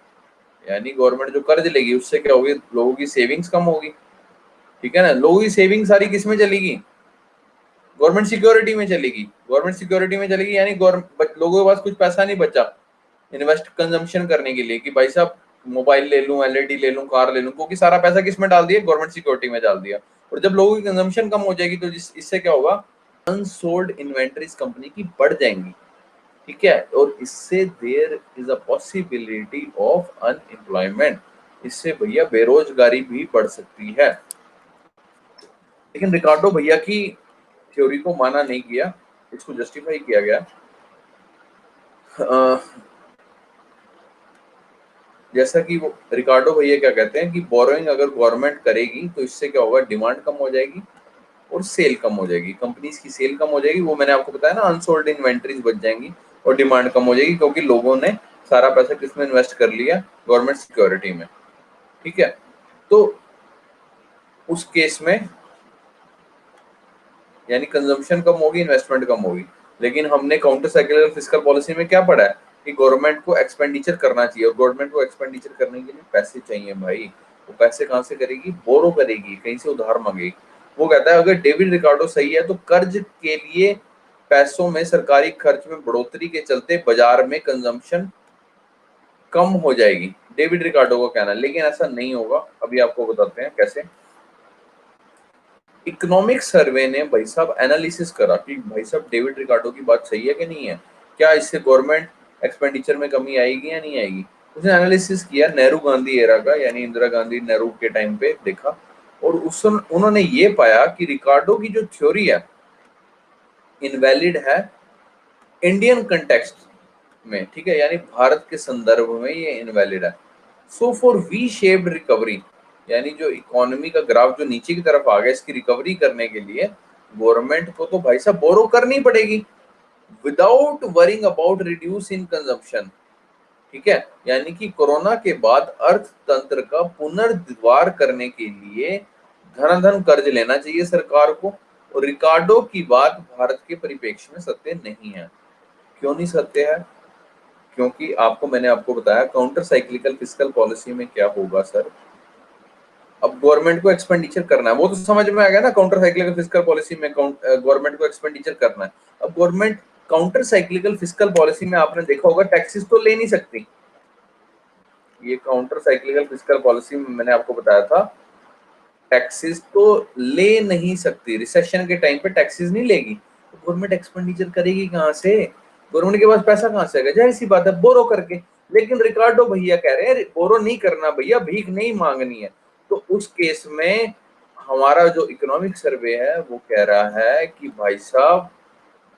यानी गवर्नमेंट जो कर्ज लेगी उससे क्या होगी? लोगों की सेविंग्स कम होगी। ठीक है ना? लोगों की सेविंग सारी किस में चलेगी? गवर्नमेंट सिक्योरिटी में चलेगी। गवर्नमेंट सिक्योरिटी में चलेगी, यानी लोगों के पास कुछ पैसा नहीं बचा इन्वेस्ट कंजम्पशन करने के लिए कि भाई साहब मोबाइल ले लूं, एलईडी ले लूं, कार ले लूं, क्योंकि सारा पैसा किस में डाल दिया? गवर्नमेंट सिक्योरिटी में डाल दिया। और जब लोगों की कंजम्पशन कम हो जाएगी तो इससे क्या होगा? अनसोल्ड इन्वेंटरीज कंपनी की बढ़ जाएंगी। ठीक है। और इससे there is a possibility of unemployment, इससे भैया बेरोजगारी भी बढ़ सकती है। लेकिन रिकार्डो भैया की थ्योरी को माना नहीं गया, इसको जस्टिफाई किया गया। जैसा कि वो रिकार्डो भैया क्या कहते हैं कि बोरोइंग अगर गवर्नमेंट करेगी तो इससे क्या होगा? डिमांड कम हो जाएगी और सेल कम हो जाएगी, कंपनीज की सेल कम हो जाएगी। वो मैंने आपको बताया ना, अनसोल्ड इन्वेंट्रीज बच जाएंगी और डिमांड कम हो जाएगी, क्योंकि लोगों ने सारा पैसा किसमें इन्वेस्ट कर लिया? गवर्नमेंट सिक्योरिटी में। ठीक है। तो उस केस में यानी कंजम्पशन कम होगी, इन्वेस्टमेंट कम होगी। लेकिन हमने काउंटर साइक्लिकल फिस्कल पॉलिसी में क्या पढ़ा है कि गवर्नमेंट को एक्सपेंडिचर करना चाहिए, और गवर्नमेंट को एक्सपेंडिचर करने के लिए पैसे चाहिए भाई। वो पैसे कहाँ से करेगी? बोरो करेगी, कहीं से उधार मांगेगी। वो कहता है अगर डेविड रिकार्डो सही है तो कर्ज के लिए पैसों में सरकारी खर्च में बढ़ोतरी के चलते बाजार में कंजम्पशन कम हो जाएगी, डेविड रिकार्डो का कहना है। लेकिन ऐसा नहीं होगा, अभी आपको बताते हैं कैसे। इकोनॉमिक सर्वे ने भाई साहब एनालिसिस करा कि भाई साहब डेविड रिकार्डो की बात सही है कि नहीं है, क्या इससे गवर्नमेंट एक्सपेंडिचर में कमी आएगी या नहीं आएगी। उसने एनालिसिस किया नेहरू गांधी एरा का, यानी इंदिरा गांधी नेहरू के टाइम पे देखा, और उन्होंने ये पाया कि रिकार्डो की जो थ्योरी है इनवैलिड है इंडियन कंटेक्स्ट में। ठीक है, यानी भारत के संदर्भ में ये इनवैलिड है। So for V shaped recovery, यानी जो इकोनॉमी का ग्राफ जो नीचे की तरफ आ गया, इसकी रिकवरी करने के लिए गवर्नमेंट को तो भाई साहब बोरो करनी पड़ेगी without worrying about reduce in consumption. ठीक है, यानी कि कोरोना के बाद अर्थतंत्र का पुनर्द्वार करने के लिए धनाधन कर्ज लेना चाहिए सरकार को। और रिकार्डो की बात भारत के परिप्रेक्ष्य में सत्य नहीं है। क्यों नहीं सत्य है? क्योंकि मैंने आपको बताया काउंटर साइक्लिकल फिस्कल पॉलिसी में क्या होगा सर, अब गवर्नमेंट को एक्सपेंडिचर करना है, वो तो समझ में आ गया ना, काउंटर साइक्लिकल फिस्कल पॉलिसी में गवर्नमेंट को एक्सपेंडिचर करना है। अब government counter cyclical fiscal policy में आपने देखा होगा टैक्सेस तो ले नहीं सकती। ये काउंटर साइक्लिकल फिस्कल पॉलिसी में मैंने आपको बताया था टैक्सेस तो ले नहीं सकती, रिसेशन के टाइम पे टैक्सेस नहीं लेगी, तो गवर्नमेंट एक्सपेंडिचर करेगी कहाँ से? गवर्नमेंट के पास पैसा कहाँ से आएगा? जाहिर सी बात है बोरो करके। लेकिन रिकार्डो भैया कह रहे हैं बोरो नहीं करना भैया, भीख नहीं मांगनी है। तो उस केस में हमारा जो इकोनॉमिक सर्वे है वो कह रहा है कि भाई साहब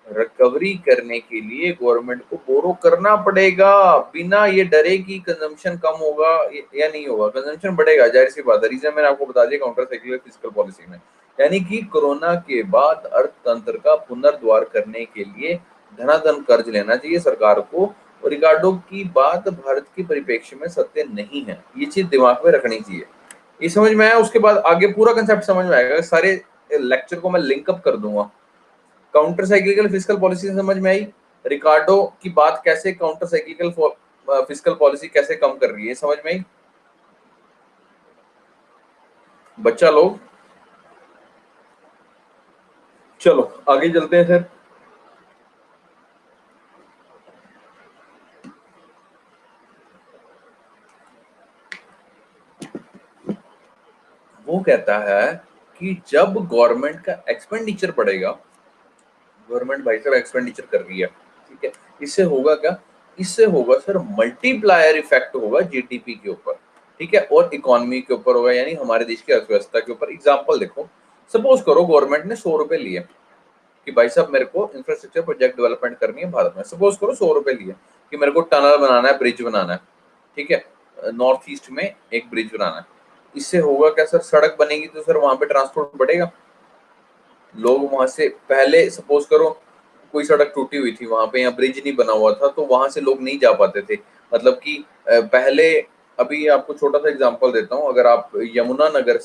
रिकवरी करने के लिए गवर्नमेंट को बोरो करना पड़ेगा, बिना ये डरे कि कंजम्पशन कम होगा या नहीं होगा। कंजम्पशन बढ़ेगा, जाहिर सी बात है। रीजन मैंने आपको बता दिया काउंटर साइक्लिकल फिस्कल पॉलिसी में, यानी कि कोरोना के बाद अर्थतंत्र का पुनर्द्वार करने के लिए धनाधन कर्ज लेना चाहिए सरकार को। और रिकार्डो की बात भारत के परिप्रेक्ष्य में सत्य नहीं है, ये चीज दिमाग में रखनी चाहिए। ये समझ में आया? उसके बाद आगे पूरा कंसेप्ट समझ में आएगा, सारे लेक्चर को मैं लिंकअप कर दूंगा। काउंटर साइक्लिकल फिस्कल पॉलिसी समझ में आई, रिकार्डो की बात कैसे काउंटर साइक्लिकल फिस्कल पॉलिसी कैसे कम कर रही है, समझ में आई बच्चा लोग? चलो आगे चलते हैं सर। वो कहता है कि जब गवर्नमेंट का एक्सपेंडिचर बढ़ेगा, गवर्नमेंट भाई साहब एक्सपेंडिचर कर रही है, ठीक है, इससे होगा क्या? इससे होगा सर मल्टीप्लायर इफेक्ट होगा जीडीपी के ऊपर, ठीक है, और इकोनॉमी के ऊपर होगा, यानी हमारे देश की अर्थव्यवस्था के ऊपर। एग्जांपल देखो, सपोज करो गवर्नमेंट ने 100 रुपए लिए कि भाई साहब मेरे को इंफ्रास्ट्रक्चर प्रोजेक्ट डेवलपमेंट करनी है भारत में। सपोज करो 100 रुपए लिए कि मेरे को टनल बनाना है, ब्रिज बनाना है, ठीक है, नॉर्थ ईस्ट में एक ब्रिज बनाना है। इससे होगा क्या सर? सड़क बनेगी तो सर वहां पे ट्रांसपोर्ट बढ़ेगा, लोग वहां से, पहले सपोज करो कोई सड़क टूटी हुई थी वहां पे या ब्रिज नहीं बना हुआ था तो वहां से लोग नहीं जा पाते थे, मतलब कि पहले, अभी आपको छोटा सा एग्जांपल देता हूँ, अगर आप यमुना नगर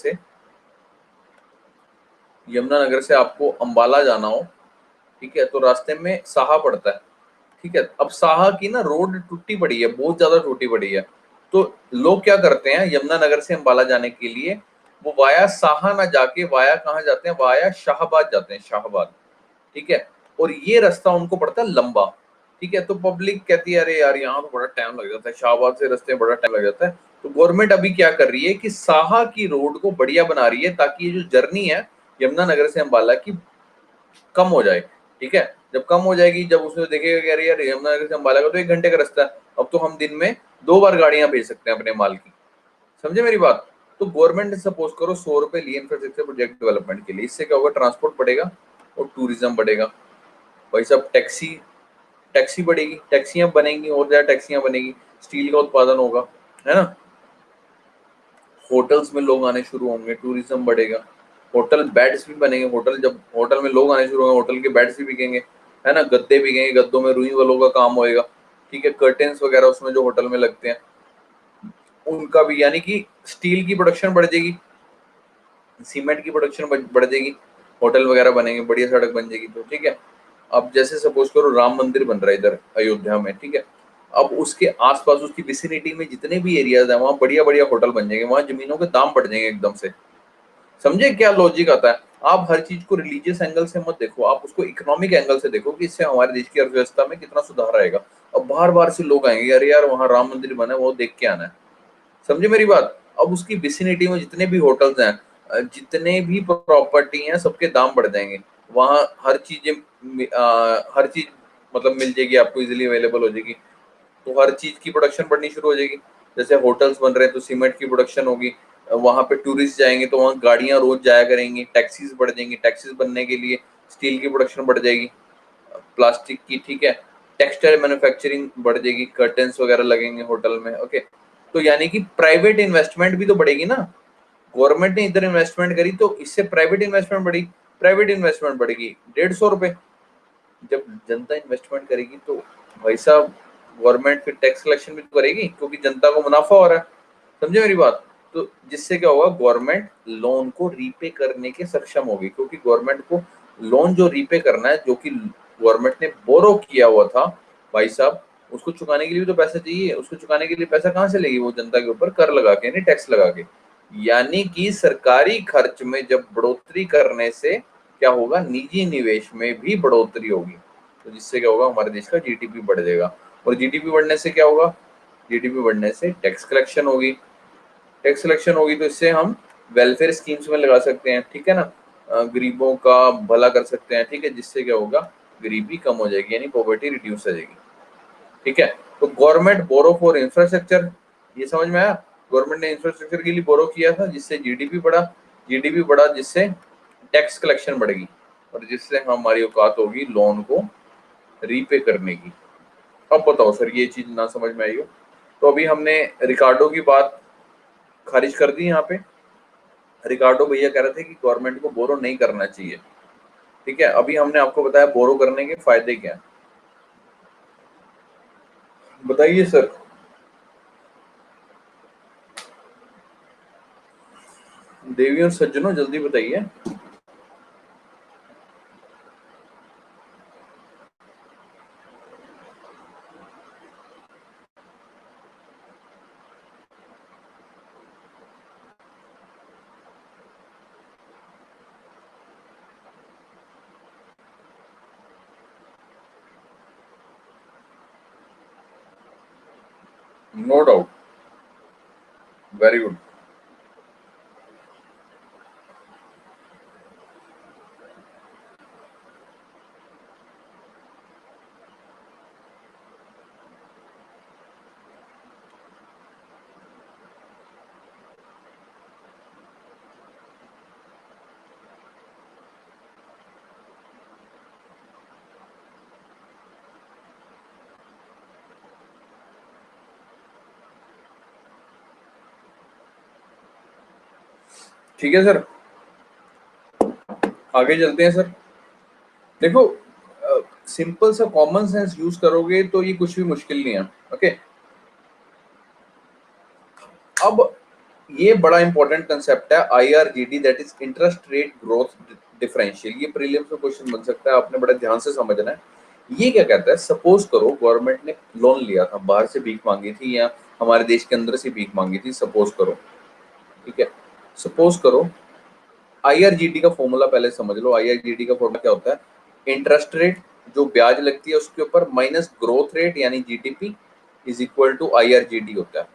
से आपको अंबाला जाना हो, ठीक है, तो रास्ते में साहा पड़ता है, ठीक है। अब साहा की ना रोड टूटी पड़ी है, बहुत ज्यादा टूटी पड़ी है, तो लोग क्या करते हैं, यमुना नगर से अंबाला जाने के लिए वो वाया साहा ना जाके वाया कहाँ जाते हैं? वाया शाहबाद जाते हैं, शाहबाद, ठीक है। और ये रास्ता उनको पड़ता है लंबा, ठीक है। तो पब्लिक कहती है अरे यार यहाँ तो बड़ा टाइम लग जाता है, शाहबाद से रास्ते में बड़ा टाइम लग जाता है। तो गवर्नमेंट अभी क्या कर रही है कि साहा की रोड को बढ़िया बना रही है ताकि ये जो जर्नी है यमुना नगर से अंबाला की कम हो जाए, ठीक है। जब कम हो जाएगी, जब उसमें देखेगा कि अरे यार यमुनानगर से अंबाला का तो 1 घंटे का रास्ता है, अब तो हम दिन में 2 बार गाड़ियां भेज सकते हैं अपने माल की, समझे मेरी बात? तो गवर्नमेंट ने सपोज करो 100 रुपए लिए इंफ्रास्ट्रक्चर प्रोजेक्ट डेवलपमेंट के लिए, इससे क्या होगा? ट्रांसपोर्ट बढ़ेगा और टूरिज्म बढ़ेगा। भाई साहब टैक्सी टैक्सी बढ़ेगी, टैक्सियां बनेंगी और ज्यादा टैक्सियां बनेगी, स्टील का उत्पादन होगा, है ना। होटल्स में लोग आने शुरू होंगे, टूरिज्म बढ़ेगा, होटल बेड्स भी बनेंगे, होटल जब होटल में लोग आने शुरू होंगे होटल के बेड्स भी बिकेंगे, है ना, गद्दे बिकेंगे, गद्दों में रुई वालों का काम होएगा, ठीक है, कर्टेन्स वगैरह उसमें जो होटल में लगते हैं उनका भी, यानी कि स्टील की प्रोडक्शन बढ़ जाएगी, सीमेंट की प्रोडक्शन बढ़ जाएगी, होटल वगैरह बनेंगे, बढ़िया सड़क बन जाएगी, तो ठीक है। अब जैसे सपोज करो राम मंदिर बन रहा है इधर अयोध्या में, ठीक है, अब उसके आसपास उसकी विसिनिटी में जितने भी एरियाज है वहाँ बढ़िया बढ़िया होटल बन जाएंगे, वहाँ जमीनों के दाम बढ़ जाएंगे एकदम से। समझे क्या लॉजिक आता है? आप हर चीज को रिलीजियस एंगल से मत देखो, आप उसको इकोनॉमिक एंगल से देखो कि इससे हमारे देश की अर्थव्यवस्था में कितना सुधार आएगा। अब बार बार से लोग आएंगे अरे यार वहाँ राम मंदिर बना है वो देख के आना है, समझे मेरी बात? अब उसकी विसिनिटी में जितने भी होटल्स हैं, जितने भी प्रॉपर्टी हैं, सबके दाम बढ़ जाएंगे, वहाँ हर चीज मतलब मिल जाएगी आपको, इजिली अवेलेबल हो जाएगी, तो हर चीज की प्रोडक्शन बढ़नी शुरू हो जाएगी। जैसे होटल्स बन रहे हैं तो सीमेंट की प्रोडक्शन होगी, वहां पे टूरिस्ट जाएंगे तो वहाँ गाड़ियां रोज जाया करेंगी, टैक्सीज बढ़ जाएंगी, टैक्सीज बनने के लिए स्टील की प्रोडक्शन बढ़ जाएगी, प्लास्टिक की, ठीक है, टेक्सटाइल मैन्युफैक्चरिंग बढ़ जाएगी, कर्टन्स वगैरह लगेंगे होटल में, ओके। तो यानी कि प्राइवेट इन्वेस्टमेंट भी तो बढ़ेगी ना, गवर्नमेंट ने इधर इन्वेस्टमेंट करी तो इससे प्राइवेट इन्वेस्टमेंट बढ़ी, प्राइवेट इन्वेस्टमेंट बढ़ेगी 150 रुपए, जब जनता इन्वेस्टमेंट करेगी तो भाई साहब गवर्नमेंट फिर टैक्स कलेक्शन भी तो करेगी क्योंकि जनता को मुनाफा हो रहा है, समझे मेरी बात? तो जिससे क्या होगा, गवर्नमेंट लोन को रीपे करने के सक्षम होगी, क्योंकि गवर्नमेंट को लोन जो रीपे करना है, जो कि गवर्नमेंट ने बोरो किया हुआ था भाई साहब, उसको चुकाने के लिए भी तो पैसा चाहिए, उसको चुकाने के लिए पैसा कहाँ से लेगी वो, जनता के ऊपर कर लगा के, यानी टैक्स लगा के। यानी कि सरकारी खर्च में जब बढ़ोतरी करने से क्या होगा, निजी निवेश में भी बढ़ोतरी होगी, तो जिससे क्या होगा, हमारे देश का जीडीपी बढ़ जाएगा। और जीडीपी बढ़ने से क्या होगा, जीडीपी बढ़ने से टैक्स कलेक्शन होगी, टैक्स कलेक्शन होगी तो इससे हम वेलफेयर स्कीम्स में लगा सकते हैं, ठीक है ना, गरीबों का भला कर सकते हैं, ठीक है, जिससे क्या होगा, गरीबी कम हो जाएगी, यानी पॉवर्टी रिड्यूस हो जाएगी, ठीक है। तो गवर्नमेंट बोरो फॉर इंफ्रास्ट्रक्चर, ये समझ में आया, गवर्नमेंट ने इंफ्रास्ट्रक्चर के लिए बोरो किया था, जिससे जीडीपी बढ़ा, जीडीपी बढ़ा जिससे टैक्स कलेक्शन बढ़ेगी, और जिससे हमारी औकात होगी लोन को रीपे करने की। अब बताओ सर, ये चीज ना समझ में आई हो? तो अभी हमने रिकार्डो की बात खारिज कर दी। यहाँ पे रिकार्डो भैया कह रहे थे कि गवर्नमेंट को बोरो नहीं करना चाहिए, ठीक है। अभी हमने आपको बताया बोरो करने के फायदे क्या हैं, बताइए सर। देवी और सज्जनों जल्दी बताइए। No doubt, very good. ठीक है सर, आगे चलते हैं सर। देखो, सिंपल सा कॉमन सेंस यूज करोगे तो ये कुछ भी मुश्किल नहीं है, ओके। अब ये बड़ा इंपॉर्टेंट कंसेप्ट है IRGD, that is interest rate growth differential. ये प्रीलिम्स में क्वेश्चन बन सकता है, आपने बड़े ध्यान से समझना है। ये क्या कहता है, सपोज करो गवर्नमेंट ने लोन लिया था, बाहर से भीख मांगी थी या हमारे देश के अंदर से भीख मांगी थी, सपोज करो, ठीक है। सपोज करो, आईआरजीडी का फॉर्मूला पहले समझ लो। आईआरजीडी का फॉर्मूला क्या होता है, इंटरेस्ट रेट जो ब्याज लगती है उसके ऊपर माइनस ग्रोथ रेट यानी जीडीपी इज इक्वल टू आईआरजीडी होता है,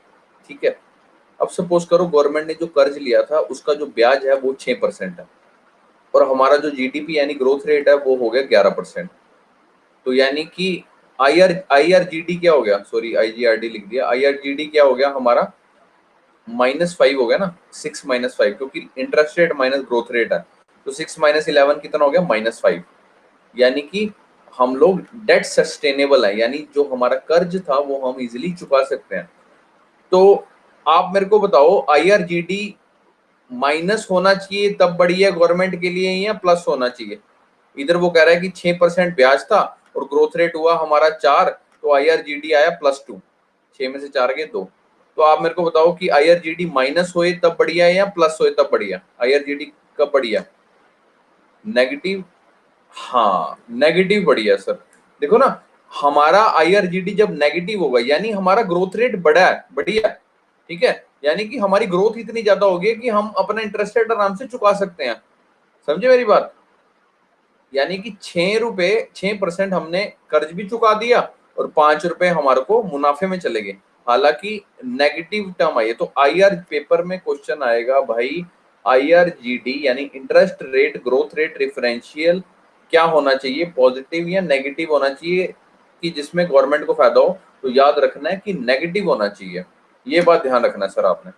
ठीक है। अब सपोज करो गवर्नमेंट ने जो कर्ज लिया था उसका जो ब्याज है वो 6% है, और हमारा जो जीडीपी यानी ग्रोथ रेट है वो हो गया 11%। तो यानी कि आईआरजीडी क्या हो गया, सॉरी आईजीआरडी लिख दिया, आईआरजीडी क्या हो गया हमारा, -5 हो गया ना, 6 - 5, क्योंकि interest rate minus growth rate है, तो 6 - 11 कितना हो गया, -5। यानी कि हम लोग डेट सस्टेनेबल है, यानी जो हमारा कर्ज था वो हम इजिली चुका सकते हैं। तो आप मेरे को बताओ, आईआरजीडी माइनस होना चाहिए तब बढ़िया गवर्नमेंट के लिए या प्लस होना चाहिए? इधर वो कह रहा है कि 6% ब्याज था और ग्रोथ रेट हुआ हमारा 4, तो आईआरजीडी आया +2, 6 में से 4 गए 2। तो आप मेरे को बताओ कि आईआरजीडी माइनस होए तब बढ़िया है या प्लस होए तब बढ़िया, आईआरजीडी कब बढ़िया? नेगेटिव, हाँ नेगेटिव बढ़िया सर। देखो ना, हमारा आईआरजीडी जब नेगेटिव होगा यानी हमारा ग्रोथ रेट बड़ा है, बढ़िया, ठीक है, यानी कि हमारी ग्रोथ इतनी ज्यादा होगी कि हम अपना इंटरेस्ट रेट आराम से चुका सकते हैं, समझे मेरी बात? यानी कि 6% हमने कर्ज भी चुका दिया और 5 रुपए हमारे को मुनाफे में चले गए, हालांकि नेगेटिव टर्म आई है। तो आईआर पेपर में क्वेश्चन आएगा भाई, आईआरजीडी यानी interest rate growth rate differential क्या होना चाहिए, पॉजिटिव या नेगेटिव होना चाहिए कि जिसमें गवर्नमेंट को फायदा हो? तो याद रखना है कि नेगेटिव होना चाहिए, ये बात ध्यान रखना है सर आपने।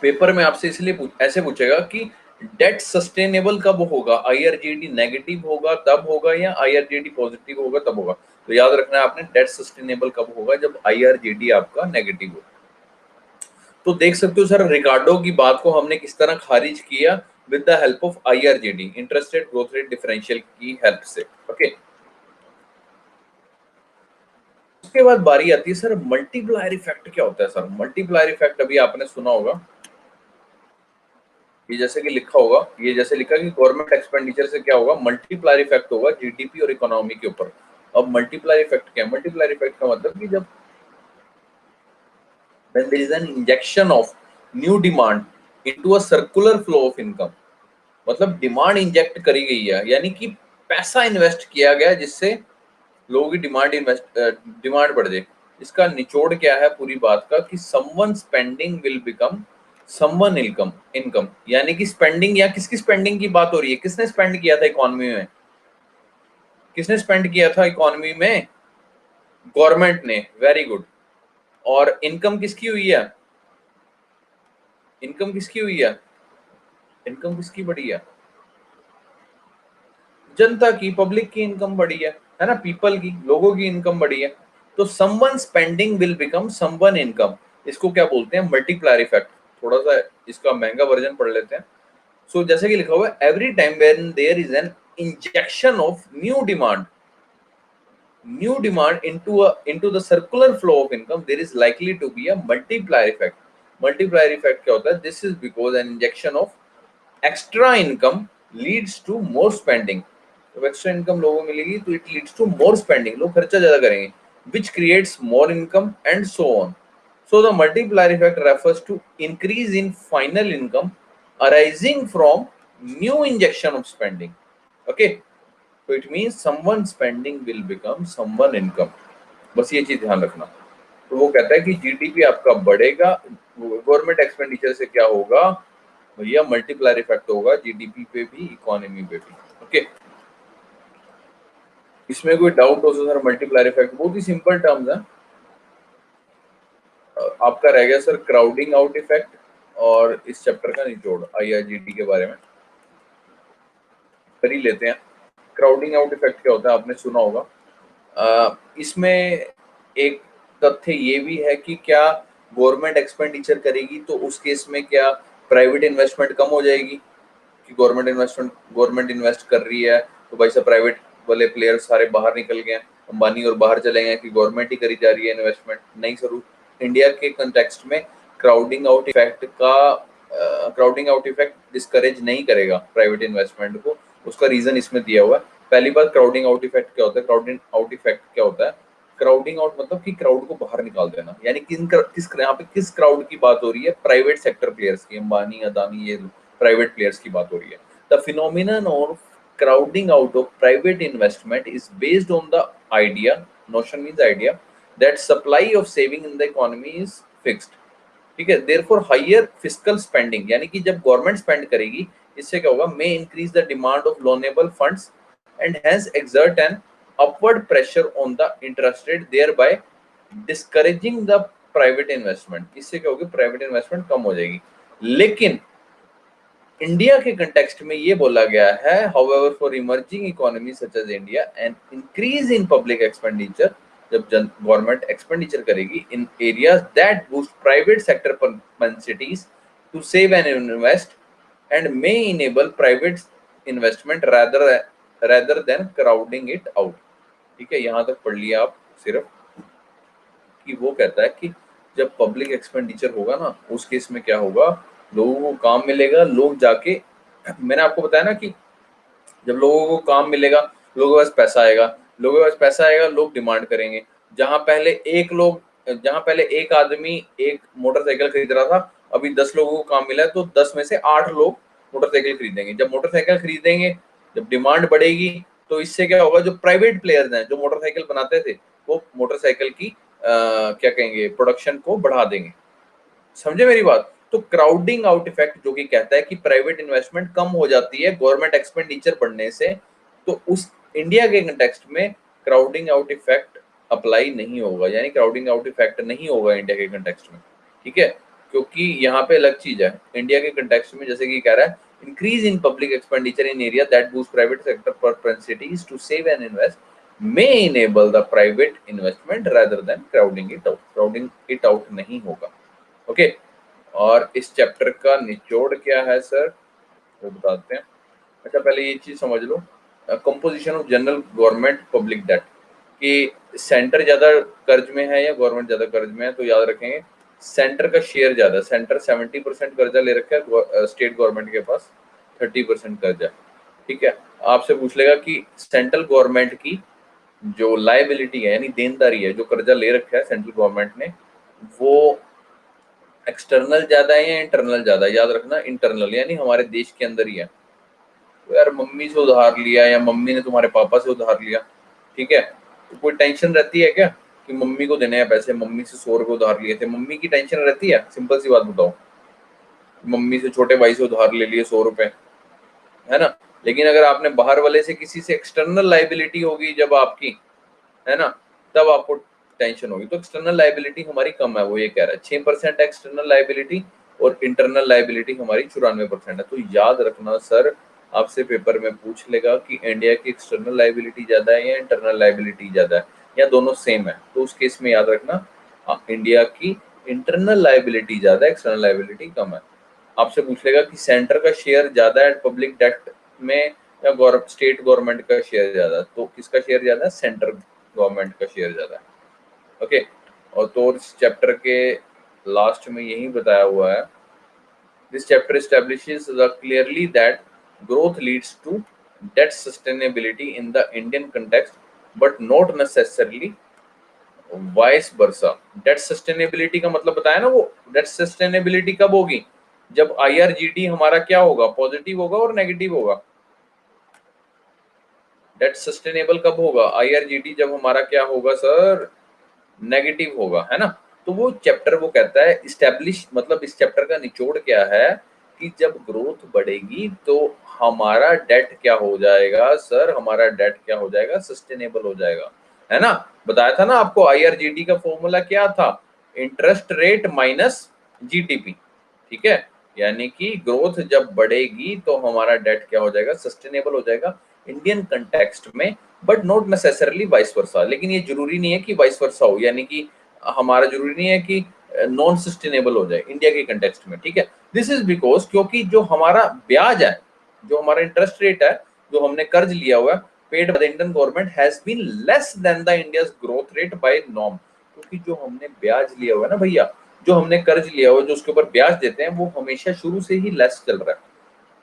पेपर में आपसे इसलिए ऐसे पूछेगा कि डेट सस्टेनेबल कब होगा, आईआरजीडी नेगेटिव होगा तब होगा या आईआरजीडी पॉजिटिव होगा तब होगा? तो याद रखना है आपने, डेट सस्टेनेबल कब होगा, जब आईआरजीडी आपका नेगेटिव हो। तो देख सकते हो सर, रिकार्डो की बात को हमने किस तरह खारिज किया, with the help of IRGD, interest rate growth rate differential की हेल्प से, ओके। उसके बाद बारी आती है सर मल्टीप्लायर इफेक्ट क्या होता है सर। मल्टीप्लायर इफेक्ट अभी आपने सुना होगा, ये जैसे कि लिखा होगा, ये जैसे लिखा कि गवर्नमेंट एक्सपेंडिचर से क्या होगा, मल्टीप्लायर इफेक्ट होगा जीडीपी और इकोनॉमी के ऊपर। अब मल्टीप्लायर इफेक्ट क्या है? मल्टीप्लायर इफेक्ट का मतलब कि जब when there is an injection of new demand into a circular flow of income, मतलब डिमांड इंजेक्ट करी गई है, यानी कि पैसा इन्वेस्ट किया गया जिससे लोगों की डिमांड बढ़ जाए। इसका निचोड़ क्या है पूरी बात का कि someone spending will become someone income income, यानी कि स्पेंडिंग, या किसकी स्पेंडिंग की बात हो रही है? किसने स्पेंड किया था इकोनॉमी में? किसने स्पेंड किया था इकोनॉमी में? गवर्नमेंट ने, वेरी गुड। और इनकम किसकी हुई है? इनकम किसकी हुई है? इनकम किसकी बढ़ी है? जनता की, पब्लिक की इनकम बढ़ी है ना, पीपल की, लोगों की इनकम बढ़ी है। तो someone spending will become someone income, इसको क्या बोलते हैं? Multiplier effect. थोड़ा सा इसका महंगा वर्जन पढ़ लेते हैं। सो जैसे कि लिखा हुआ है, every time when there is an injection of new demand into the circular flow of income, there is likely to be a multiplier effect. Multiplier effect क्या होता है? This is because an injection of extra income leads to more spending. जब extra income लोगों को मिलेगी तो it leads to more spending, लोग खर्चा ज्यादा करेंगे, which creates more income and so on. So the multiplier effect refers to increase in final income arising from new injection of spending. Okay, so it means someone spending will become someone income. बस ये चीज ध्यान रखना। तो वो कहता है कि जीडीपी आपका बढ़ेगा, गवर्नमेंट एक्सपेंडिचर से क्या होगा भैया? मल्टीप्लायर इफेक्ट होगा जीडीपी पे भी, इकोनॉमी पे भी। ओके, इसमें कोई डाउट हो तो सर मल्टीप्लायर इफेक्ट बहुत ही सिंपल टर्म्स है। आपका रह गया सर क्राउडिंग आउट इफेक्ट और इस चैप्टर का निचोड़ आईआरजीडी के बारे में कर ही लेते हैं। क्राउडिंग आउट इफेक्ट क्या होता है आपने सुना होगा। इसमें एक तथ्य ये भी है कि क्या गवर्नमेंट एक्सपेंडिचर करेगी तो उस केस में क्या प्राइवेट इन्वेस्टमेंट कम हो जाएगी? कि गवर्नमेंट इन्वेस्ट कर रही है तो भाई साहब प्राइवेट वाले प्लेयर सारे बाहर निकल गए, अंबानी और बाहर चले गए कि गवर्नमेंट ही करी जा रही है इन्वेस्टमेंट? नहीं सर, इंडिया के कंटेक्स्ट में क्राउडिंग आउट इफेक्ट डिस्करेज नहीं करेगा प्राइवेट इन्वेस्टमेंट को। उसका रीजन इसमें दिया हुआ है। पहली बात, क्राउडिंग आउट इफेक्ट क्या होता है? क्राउडिंग आउट इफेक्ट क्या होता है? क्राउडिंग आउट मतलब कि क्राउड को बाहर निकाल देना, यानी यहाँ पे किस क्राउड की बात हो रही है? प्राइवेट सेक्टर प्लेयर्स की, अंबानी अदानी ये प्राइवेट प्लेयर्स की बात हो रही है। The phenomenon of crowding out of private investment is based on the notion means idea that supply of saving in the economy is fixed. ठीक है, therefore higher fiscal spending, यानी कि जब गवर्नमेंट स्पेंड करेगी इससे क्या होगा? may increase the demand of loanable funds and hence exert an upward pressure on the interest rate, thereby discouraging the private investment. इससे क्या होगी? प्राइवेट इन्वेस्टमेंट कम हो जाएगी। लेकिन इंडिया के कंटेक्स्ट में ये बोला गया है, however for emerging economies such as India, an increase in public expenditure, जब गवर्नमेंट एक्सपेंडिचर करेगी in areas that boost private sector propensities to save and invest and may enable private investment rather than crowding it out. ठीक है, यहाँ तक पढ़ लिया आप सिर्फ कि वो कहता है कि जब पब्लिक एक्सपेंडिचर होगा ना उस केस में क्या होगा? लोगों को काम मिलेगा, लोग जाके, मैंने आपको बताया ना कि जब लोगों को काम मिलेगा लोगों के पास पैसा आएगा, लोगों के पास पैसा आएगा, लोग डिमांड करेंगे। जहां पहले एक आदमी एक मोटरसाइकिल खरीद रहा था, अभी 10 लोगों को काम मिला है तो 10 में से 8 लोग मोटरसाइकिल खरीदेंगे। जब मोटरसाइकिल खरीदेंगे, जब डिमांड बढ़ेगी तो इससे क्या होगा? जो प्राइवेट प्लेयर्स हैं जो मोटरसाइकिल बनाते थे वो मोटरसाइकिल की क्या कहेंगे, प्रोडक्शन को बढ़ा देंगे। समझे मेरी बात? तो क्राउडिंग आउट इफेक्ट जो कि कहता है कि प्राइवेट इन्वेस्टमेंट कम हो जाती है गवर्नमेंट एक्सपेंडिचर बढ़ने से, तो उस इंडिया के कंटेक्स्ट में क्राउडिंग आउट इफेक्ट अप्लाई नहीं होगा, यानी क्राउडिंग आउट इफेक्ट नहीं होगा इंडिया के कंटेक्स्ट में। ठीक है, क्योंकि यहाँ पे अलग चीज है। इंडिया के कंटेक्स्ट में जैसे कि कह रहा है, increase in public expenditure in area that boost private sector propensities to save and invest may enable the private investment rather than crowding it out. Crowding it out नहीं होगा। ओके, और इस चैप्टर का निचोड़ क्या है सर वो बताते हैं। अच्छा, पहले ये चीज समझ लो, composition of general government public debt, कि सेंटर ज्यादा कर्ज में है या गवर्नमेंट ज्यादा कर्ज में है, तो याद रखेंगे सेंटर का शेयर ज्यादा। सेंटर 70% कर्जा ले रखा है, स्टेट गवर्नमेंट के पास 30% कर्जा। ठीक है, आपसे पूछ लेगा कि सेंट्रल गवर्नमेंट की जो लायबिलिटी है यानी देनदारी है, जो कर्जा ले रखा है सेंट्रल गवर्नमेंट ने, वो एक्सटर्नल ज्यादा है या इंटरनल ज्यादा है? याद रखना इंटरनल, यानी हमारे देश के अंदर ही है। तो यार मम्मी से उधार लिया या मम्मी ने तुम्हारे पापा से उधार लिया, ठीक है, तो कोई टेंशन रहती है क्या कि मम्मी को देने हैं पैसे? मम्मी से 100 रुपए उधार लिए थे, मम्मी की टेंशन रहती है? सिंपल सी बात बताओ, मम्मी से छोटे भाई से उधार ले लिए 100 रुपए, है ना। लेकिन अगर आपने बाहर वाले से किसी से एक्सटर्नल लाइबिलिटी होगी जब आपकी, है ना, तब आपको टेंशन होगी। तो एक्सटर्नल लाइबिलिटी हमारी कम है, वो ये कह रहा है 6% एक्सटर्नल लाइबिलिटी और इंटरनल लाइबिलिटी हमारी 94% है। तो याद रखना सर, आपसे पेपर में पूछ लेगा कि इंडिया की एक्सटर्नल लाइबिलिटी ज्यादा है या इंटरनल लाइबिलिटी ज्यादा है, या दोनों सेम है। तो उस केस में याद रखना इंडिया की इंटरनल लाइबिलिटी ज्यादा है, एक्सटर्नल लाइबिलिटी कम है। आपसे पूछ लेगा कि सेंटर का शेयर ज्यादा है पब्लिक डेट में या स्टेट गवर्नमेंट का शेयर ज्यादा है, तो किसका शेयर ज्यादा है? सेंट्रल गवर्नमेंट का शेयर ज्यादा है। ओके, और तो इस चैप्टर के लास्ट में यही बताया हुआ है, this chapter establishes clearly that growth leads to debt sustainability in the Indian context but not necessarily vice versa. Debt sustainability का मतलब बताया ना, वो डेट सस्टेनेबिलिटी कब होगी? जब आईआरजीडी हमारा क्या होगा? पॉजिटिव होगा और नेगेटिव होगा। डेट सस्टेनेबल कब होगा? आईआरजीडी जब हमारा क्या होगा सर? नेगेटिव होगा, है ना। तो वो चैप्टर वो कहता है इस्टेब्लिश, मतलब इस चैप्टर का निचोड़ क्या है कि जब ग्रोथ बढ़ेगी तो हमारा डेट क्या हो जाएगा सर? हमारा डेट क्या हो जाएगा? सस्टेनेबल हो जाएगा, है ना। बताया था ना आपको, आईआरजीडी का फॉर्मूला क्या था? इंटरेस्ट रेट माइनस जीडीपी, ठीक है। यानी कि ग्रोथ जब बढ़ेगी तो हमारा डेट क्या हो जाएगा? सस्टेनेबल हो जाएगा इंडियन कंटेक्स्ट में, but not necessarily vice versa. लेकिन ये जरूरी नहीं है कि वाइस वर्सा हो, यानी कि हमारा जरूरी नहीं है कि नॉन सस्टेनेबल हो जाए इंडिया के कंटेक्स्ट में, ठीक है। दिस इज बिकॉज क्योंकि जो हमारा ब्याज है, जो हमारा इंटरेस्ट रेट है, जो हमने कर्ज लिया हुआ है, paid by the Indian government has been less than the India's growth rate by norm. क्योंकि जो हमने ब्याज लिया हुआ है ना भैया, जो हमने कर्ज लिया हुआ है, जो उसके ऊपर ब्याज देते हैं, वो हमेशा शुरू से ही लेस चल रहा है,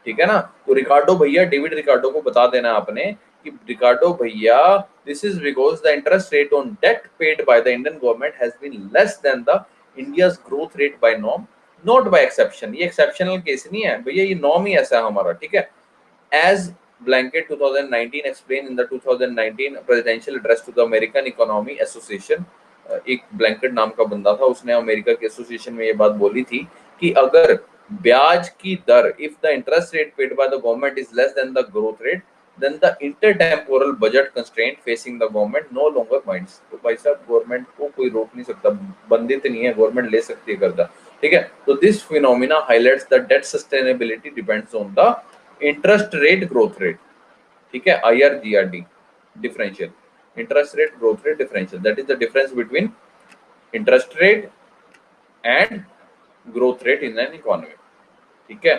ठीक है ना। तो रिकार्डो भैया, डेविड रिकार्डो को बता देना आपने कि रिकार्डो भैया, this is because the interest rate on debt paid by the Indian government has been less than the India's growth rate by norm, not by exception. ये एक्सेप्शनल केस नहीं है भैया, ये नॉर्म ही ऐसा है हमारा, ठीक है। As Blanket 2019 explained in the 2019 presidential address to the American Economy Association, एक ब्लैंकेट नाम का बंदा था, उसने अमेरिका के एसोसिएशन में ये बात बोली थी कि अगर ब्याज की दर, if the interest rate paid by the government is less than the growth rate, then the intertemporal budget constraint facing the government no longer binds. तो भाई साहब, गवर्नमेंट को कोई रोक नहीं सकता, बंदित नहीं है, गवर्नमेंट ले सकती है कर्जा, ठीक है। तो this phenomena highlights the debt sustainability depends on the interest rate growth rate, ठीक है। IRGRD differential, interest rate growth rate differential, that is the difference between interest rate and growth rate in an economy, ठीक है।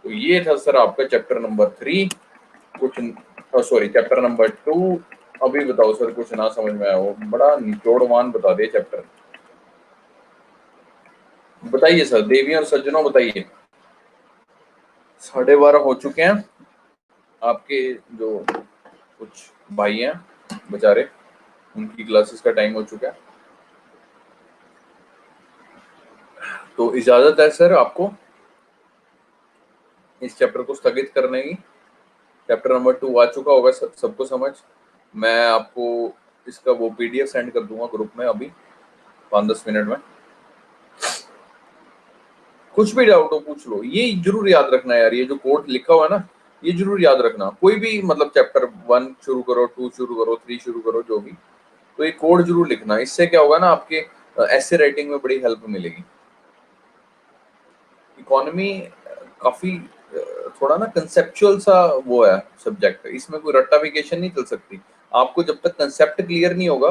तो ये था sir आपका chapter number 3। कुछ sorry, chapter number 2। अभी बताओ सर, कुछ ना समझ में आया हो? बड़ा निचोड़वान बता दिया चैप्टर। बताइए सर, देवियों और सज्जनों बताइए। 12:30 हो चुके हैं। आपके जो कुछ भाई हैं बेचारे, उनकी क्लासेस का टाइम हो चुका है, तो इजाजत है सर आपको इस चैप्टर को स्थगित करने की। चैप्टर नंबर 2 आ चुका होगा सबको समझ। मैं आपको इसका वो PDF सेंड कर दूंगा ग्रुप में अभी 5-10 मिनट में। कुछ भी डाउट हो पूछ लो। ये जरूर याद रखना यार, ये जो कोड लिखा हुआ है ना, ये जरूर याद रखना। कोई भी मतलब चैप्टर 1 शुरू करो, 2 शुरू करो, 3 शुरू करो, जो भी, तो ये कोड जरूर लिखना। इससे क्या होगा ना, आपके ऐसे राइटिंग में बड़ी हेल्प मिलेगी। इकोनॉमी काफी थोड़ा ना कंसेप्चुअल सा वो है सब्जेक्ट, इसमें कोई रट्टाफिकेशन नहीं चल सकती। आपको जब तक कंसेप्ट क्लियर नहीं होगा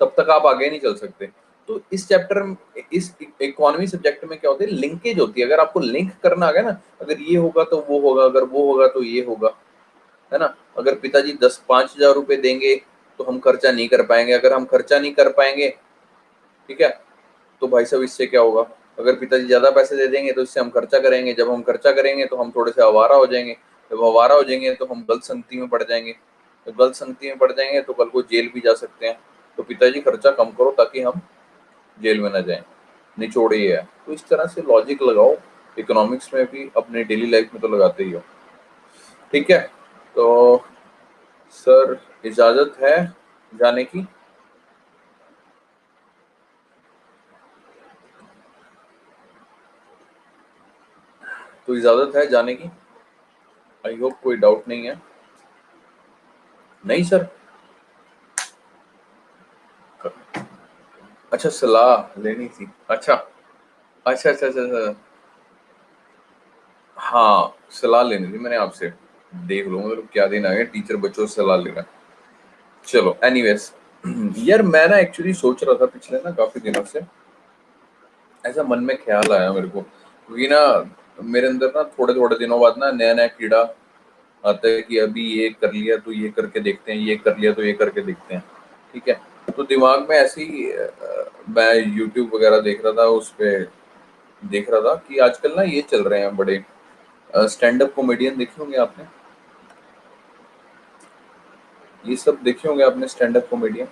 तब तक आप आगे नहीं चल सकते। तो इस चैप्टर, इस इकोनॉमी सब्जेक्ट में क्या होता है, लिंकेज होती है। अगर आपको लिंक करना आ गया ना, अगर ये होगा तो वो होगा, अगर वो होगा तो ये होगा, है ना। अगर पिताजी 5,000 रुपए देंगे तो हम खर्चा नहीं कर पाएंगे, अगर हम खर्चा नहीं कर पाएंगे, ठीक है, तो भाई साहब इससे क्या होगा। अगर पिताजी ज्यादा पैसे दे देंगे तो इससे हम खर्चा करेंगे, जब हम खर्चा करेंगे तो हम थोड़े से आवारा हो जाएंगे, जब आवारा हो जाएंगे तो हम गलत संगति में पड़ जाएंगे, तो गलत संगति में पड़ जाएंगे तो कल को जेल भी जा सकते हैं। तो पिताजी खर्चा कम करो ताकि हम जेल में ना जाएं, निचोड़ ये है। तो इस तरह से लॉजिक लगाओ, इकोनॉमिक्स में भी अपने डेली लाइफ में तो लगाते ही हो, ठीक है। तो सर इजाजत है जाने की। तो इजाजत है जाने की, आई होप कोई डाउट नहीं है। नहीं सर, अच्छा सलाह लेनी थी, अच्छा अच्छा अच्छा अच्छा अच्छा। हाँ सलाह लेनी थी मैंने आपसे, देख लो मतलब क्या दिन आ गया टीचर बच्चों से सलाह ले रहा है। चलो एनीवेज, यार मैं ना एक्चुअली सोच रहा था पिछले ना काफी दिनों से, ऐसा मन में ख्याल आया मेरे को, क्योंकि ना मेरे अंदर ना थोड़े थोड़े दिनों बाद ना नया नया कीड़ा आता है कि अभी ये कर लिया तो ये करके देखते हैं, ये कर लिया तो ये करके देखते हैं, ठीक है। तो दिमाग में ऐसे ही मैं यूट्यूब वगैरह देख रहा था, उस पे देख रहा था कि आजकल ना ये चल रहे हैं बड़े स्टैंड अप कॉमेडियन, देखे होंगे आपने, ये सब देखे होंगे आपने स्टैंड अप कॉमेडियन।